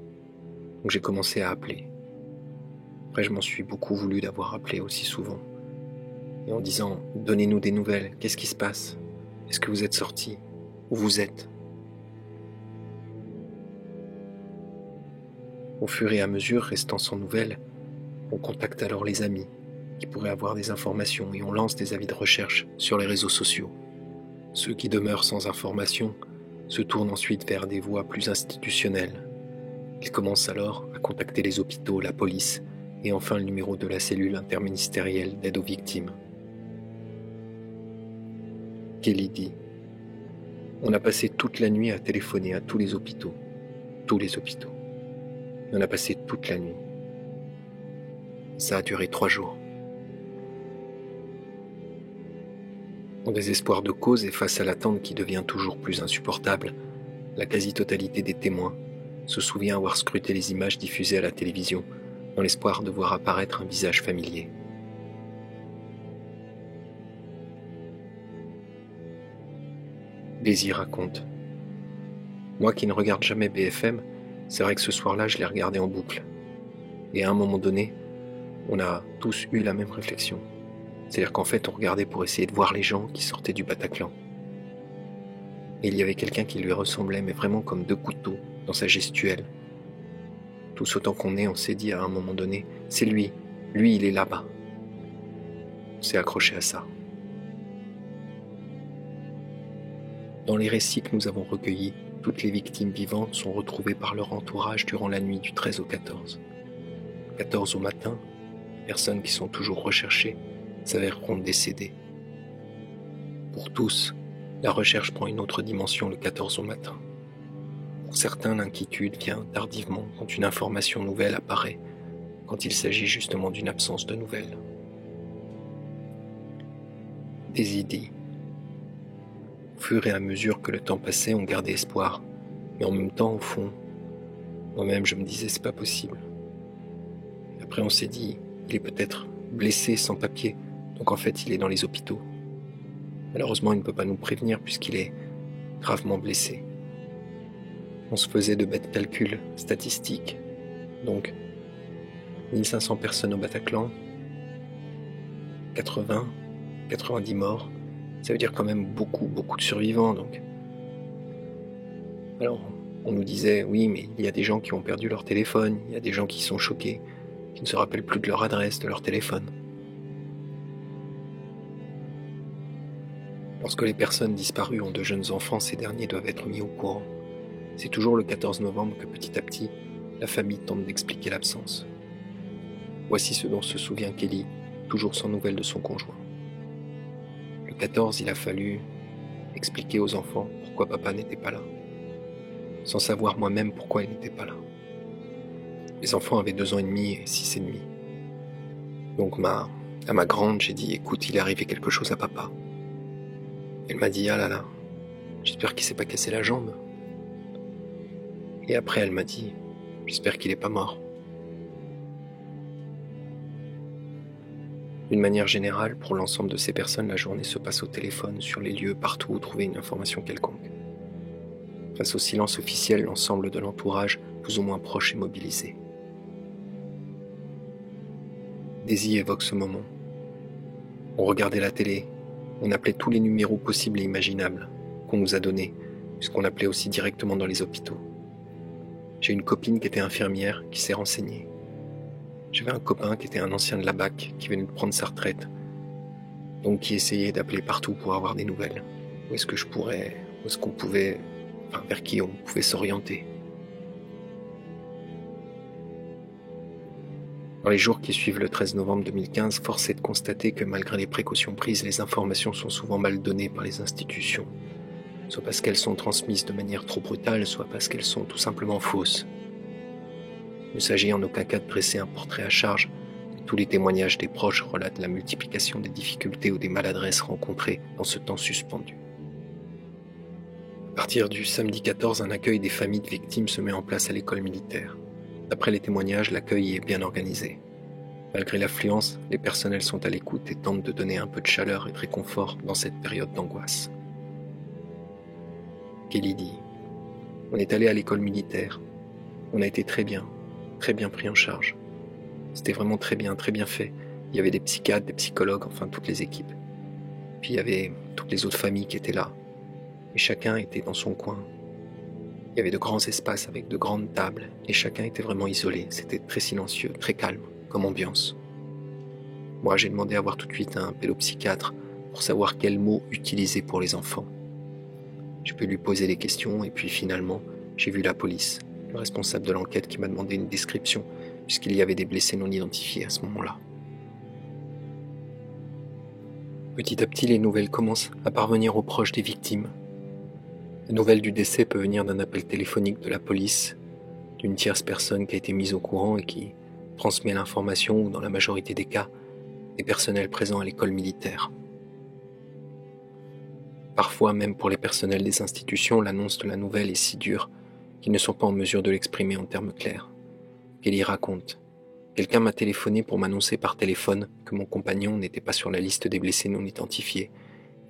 Donc j'ai commencé à appeler. Après, je m'en suis beaucoup voulu d'avoir appelé aussi souvent. Et en disant, donnez-nous des nouvelles, qu'est-ce qui se passe? Est-ce que vous êtes sortis? Où vous êtes? Au fur et à mesure, restant sans nouvelles, on contacte alors les amis qui pourraient avoir des informations et on lance des avis de recherche sur les réseaux sociaux. Ceux qui demeurent sans information se tournent ensuite vers des voies plus institutionnelles. Ils commencent alors à contacter les hôpitaux, la police et enfin le numéro de la cellule interministérielle d'aide aux victimes. Kelly dit : on a passé toute la nuit à téléphoner à tous les hôpitaux. Et on a passé toute la nuit. Ça a duré 3 jours. En désespoir de cause et face à l'attente qui devient toujours plus insupportable, la quasi-totalité des témoins se souvient avoir scruté les images diffusées à la télévision dans l'espoir de voir apparaître un visage familier. Daisy raconte. Moi qui ne regarde jamais BFM, c'est vrai que ce soir-là, je l'ai regardé en boucle. Et à un moment donné, on a tous eu la même réflexion. C'est-à-dire qu'en fait, on regardait pour essayer de voir les gens qui sortaient du Bataclan. Et il y avait quelqu'un qui lui ressemblait, mais vraiment comme 2 couteaux, dans sa gestuelle. Tous autant qu'on est, on s'est dit à un moment donné, c'est lui, il est là-bas. On s'est accroché à ça. Dans les récits que nous avons recueillis, toutes les victimes vivantes sont retrouvées par leur entourage durant la nuit du 13 au 14. 14 au matin, les personnes qui sont toujours recherchées s'avèreront décédées. Pour tous, la recherche prend une autre dimension le 14 au matin. Pour certains, l'inquiétude vient tardivement quand une information nouvelle apparaît, quand il s'agit justement d'une absence de nouvelles. Des idées. Au fur et à mesure que le temps passait, on gardait espoir, mais en même temps, au fond, moi-même je me disais c'est pas possible. Et après on s'est dit, il est peut-être blessé sans papier, donc en fait il est dans les hôpitaux. Malheureusement il ne peut pas nous prévenir puisqu'il est gravement blessé. On se faisait de bêtes calculs statistiques, donc 1500 personnes au Bataclan, 80, 90 morts, ça veut dire quand même beaucoup de survivants. Donc. Alors on nous disait, oui mais il y a des gens qui ont perdu leur téléphone, il y a des gens qui sont choqués, qui ne se rappellent plus de leur adresse, de leur téléphone. Lorsque les personnes disparues ont de jeunes enfants, ces derniers doivent être mis au courant. C'est toujours le 14 novembre que petit à petit, la famille tente d'expliquer l'absence. Voici ce dont se souvient Kelly, toujours sans nouvelles de son conjoint. Le 14, il a fallu expliquer aux enfants pourquoi papa n'était pas là, sans savoir moi-même pourquoi il n'était pas là. Les enfants avaient 2 ans et demi et 6 et demi. Donc à ma grande, j'ai dit, écoute, il est arrivé quelque chose à papa. Elle m'a dit, ah là là, j'espère qu'il s'est pas cassé la jambe. Et après, elle m'a dit, j'espère qu'il est pas mort. D'une manière générale, pour l'ensemble de ces personnes, la journée se passe au téléphone, sur les lieux, partout où trouver une information quelconque. Face au silence officiel, l'ensemble de l'entourage, plus ou moins proche, est mobilisé. Daisy évoque ce moment. On regardait la télé, on appelait tous les numéros possibles et imaginables qu'on nous a donnés, puisqu'on appelait aussi directement dans les hôpitaux. J'ai une copine qui était infirmière, qui s'est renseignée. J'avais un copain qui était un ancien de la BAC, qui venait de prendre sa retraite, donc qui essayait d'appeler partout pour avoir des nouvelles. Où est-ce qu'on pouvait, vers qui on pouvait s'orienter. Dans les jours qui suivent le 13 novembre 2015, force est de constater que malgré les précautions prises, les informations sont souvent mal données par les institutions, soit parce qu'elles sont transmises de manière trop brutale, soit parce qu'elles sont tout simplement fausses. Il ne s'agit en aucun cas de dresser un portrait à charge. Tous les témoignages des proches relatent la multiplication des difficultés ou des maladresses rencontrées dans ce temps suspendu. À partir du samedi 14, un accueil des familles de victimes se met en place à l'école militaire. D'après les témoignages, l'accueil y est bien organisé. Malgré l'affluence, les personnels sont à l'écoute et tentent de donner un peu de chaleur et de réconfort dans cette période d'angoisse. Kelly dit « On est allé à l'école militaire. On a été très bien pris en charge. C'était vraiment très bien fait. Il y avait des psychiatres, des psychologues, enfin toutes les équipes. Puis il y avait toutes les autres familles qui étaient là. Et chacun était dans son coin. Il y avait de grands espaces avec de grandes tables et chacun était vraiment isolé. C'était très silencieux, très calme comme ambiance. Moi, j'ai demandé à voir tout de suite un pédopsychiatre pour savoir quels mots utiliser pour les enfants. Je peux lui poser des questions et puis finalement, j'ai vu la police, le responsable de l'enquête qui m'a demandé une description puisqu'il y avait des blessés non identifiés à ce moment-là. Petit à petit, les nouvelles commencent à parvenir aux proches des victimes. La nouvelle du décès peut venir d'un appel téléphonique de la police, d'une tierce personne qui a été mise au courant et qui transmet l'information ou, dans la majorité des cas, des personnels présents à l'école militaire. Parfois, même pour les personnels des institutions, l'annonce de la nouvelle est si dure qu'ils ne sont pas en mesure de l'exprimer en termes clairs. Kelly raconte « Quelqu'un m'a téléphoné pour m'annoncer par téléphone que mon compagnon n'était pas sur la liste des blessés non identifiés,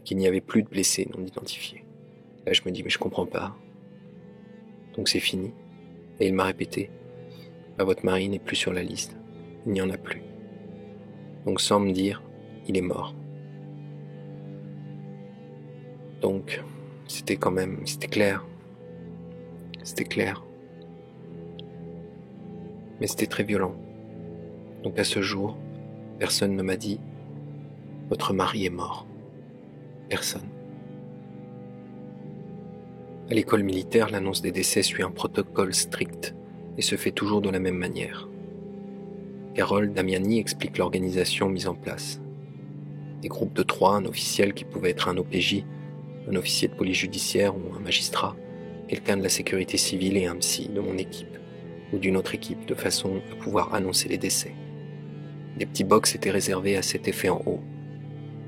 qu'il n'y avait plus de blessés non identifiés. Là, je me dis « Mais je comprends pas. Donc c'est fini. » Et il m'a répété « Votre mari n'est plus sur la liste. Il n'y en a plus. » Donc sans me dire « Il est mort. » Donc, c'était clair. C'était clair. Mais c'était très violent. Donc à ce jour, personne ne m'a dit « Votre mari est mort. » Personne. À l'école militaire, l'annonce des décès suit un protocole strict et se fait toujours de la même manière. Carole Damiani explique l'organisation mise en place. Des groupes de 3, un officiel qui pouvait être un OPJ, un officier de police judiciaire ou un magistrat, quelqu'un de la sécurité civile et un psy de mon équipe ou d'une autre équipe de façon à pouvoir annoncer les décès. Des petits box étaient réservés à cet effet en haut.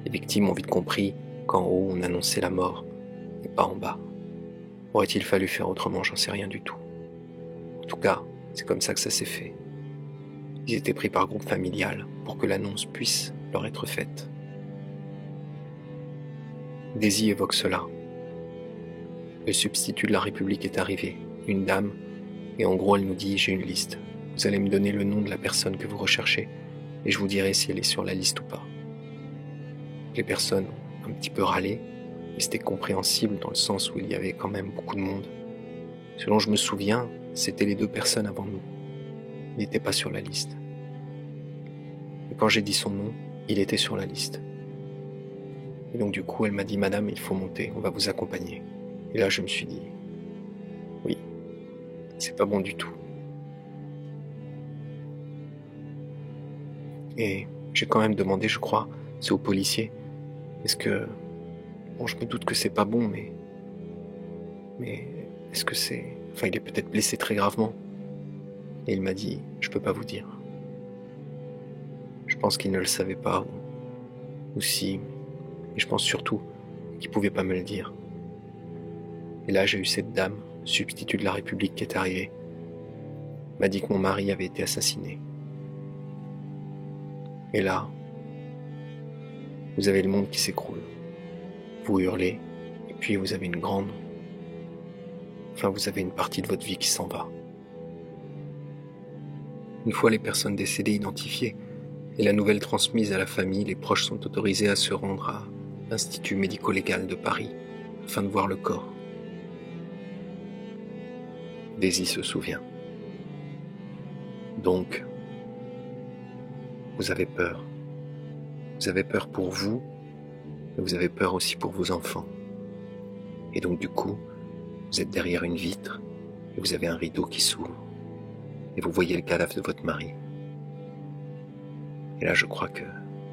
Les victimes ont vite compris qu'en haut on annonçait la mort et pas en bas. Aurait-il fallu faire autrement? J'en sais rien du tout. En tout cas, c'est comme ça que ça s'est fait. Ils étaient pris par groupe familial pour que l'annonce puisse leur être faite. Daisy évoque cela. Le substitut de la République est arrivé, une dame, et en gros elle nous dit « J'ai une liste. Vous allez me donner le nom de la personne que vous recherchez, et je vous dirai si elle est sur la liste ou pas. » Les personnes ont un petit peu râlé, mais c'était compréhensible dans le sens où il y avait quand même beaucoup de monde. Selon je me souviens, c'était les 2 personnes avant nous. Il n'était pas sur la liste. Et quand j'ai dit son nom, il était sur la liste. Et donc du coup, elle m'a dit « Madame, il faut monter, on va vous accompagner. » Et là, je me suis dit « Oui, c'est pas bon du tout. » Et j'ai quand même demandé, je crois, c'est au policier. Est-ce que... Bon, je me doute que c'est pas bon, mais est-ce que c'est... Enfin, il est peut-être blessé très gravement. Et il m'a dit, je peux pas vous dire. Je pense qu'il ne le savait pas, ou si... Et je pense surtout qu'il pouvait pas me le dire. Et là, j'ai eu cette dame, substitut de la République, qui est arrivée. M'a dit que mon mari avait été assassiné. Et là, Vous avez le monde qui s'écroule. Vous hurlez, et puis vous avez vous avez une partie de votre vie qui s'en va. Une fois les personnes décédées identifiées et la nouvelle transmise à la famille, les proches sont autorisés à se rendre à l'Institut médico-légal de Paris afin de voir le corps. Daisy se souvient. Donc, vous avez peur. Vous avez peur pour vous, mais vous avez peur aussi pour vos enfants. Et donc du coup, vous êtes derrière une vitre et vous avez un rideau qui s'ouvre et vous voyez le cadavre de votre mari. Et là, je crois que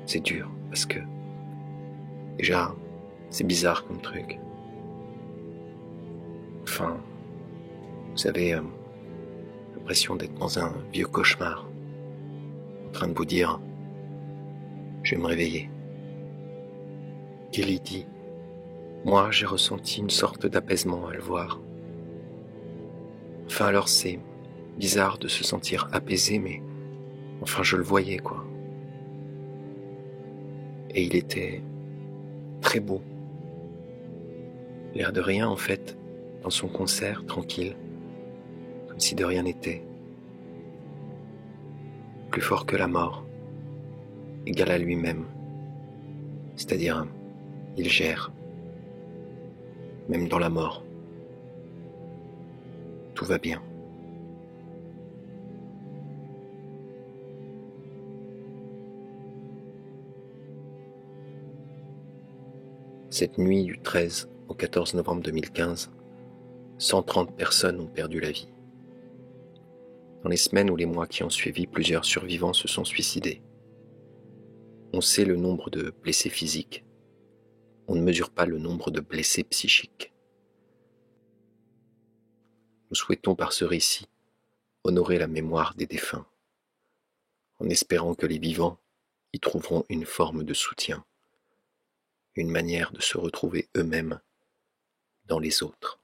c'est dur parce que déjà, c'est bizarre comme truc. Enfin, vous avez l'impression d'être dans un vieux cauchemar, en train de vous dire « Je vais me réveiller ». Kelly dit « Moi, j'ai ressenti une sorte d'apaisement à le voir. » Enfin alors c'est bizarre de se sentir apaisé, mais enfin je le voyais quoi. Et il était très beau. L'air de rien en fait, dans son concert, tranquille, comme si de rien n'était. Plus fort que la mort, égal à lui-même. C'est-à-dire, il gère, même dans la mort. Tout va bien. Cette nuit du 13 au 14 novembre 2015, 130 personnes ont perdu la vie. Dans les semaines ou les mois qui ont suivi, plusieurs survivants se sont suicidés. On sait le nombre de blessés physiques. On ne mesure pas le nombre de blessés psychiques. Nous souhaitons par ce récit honorer la mémoire des défunts, en espérant que les vivants y trouveront une forme de soutien, une manière de se retrouver eux-mêmes dans les autres.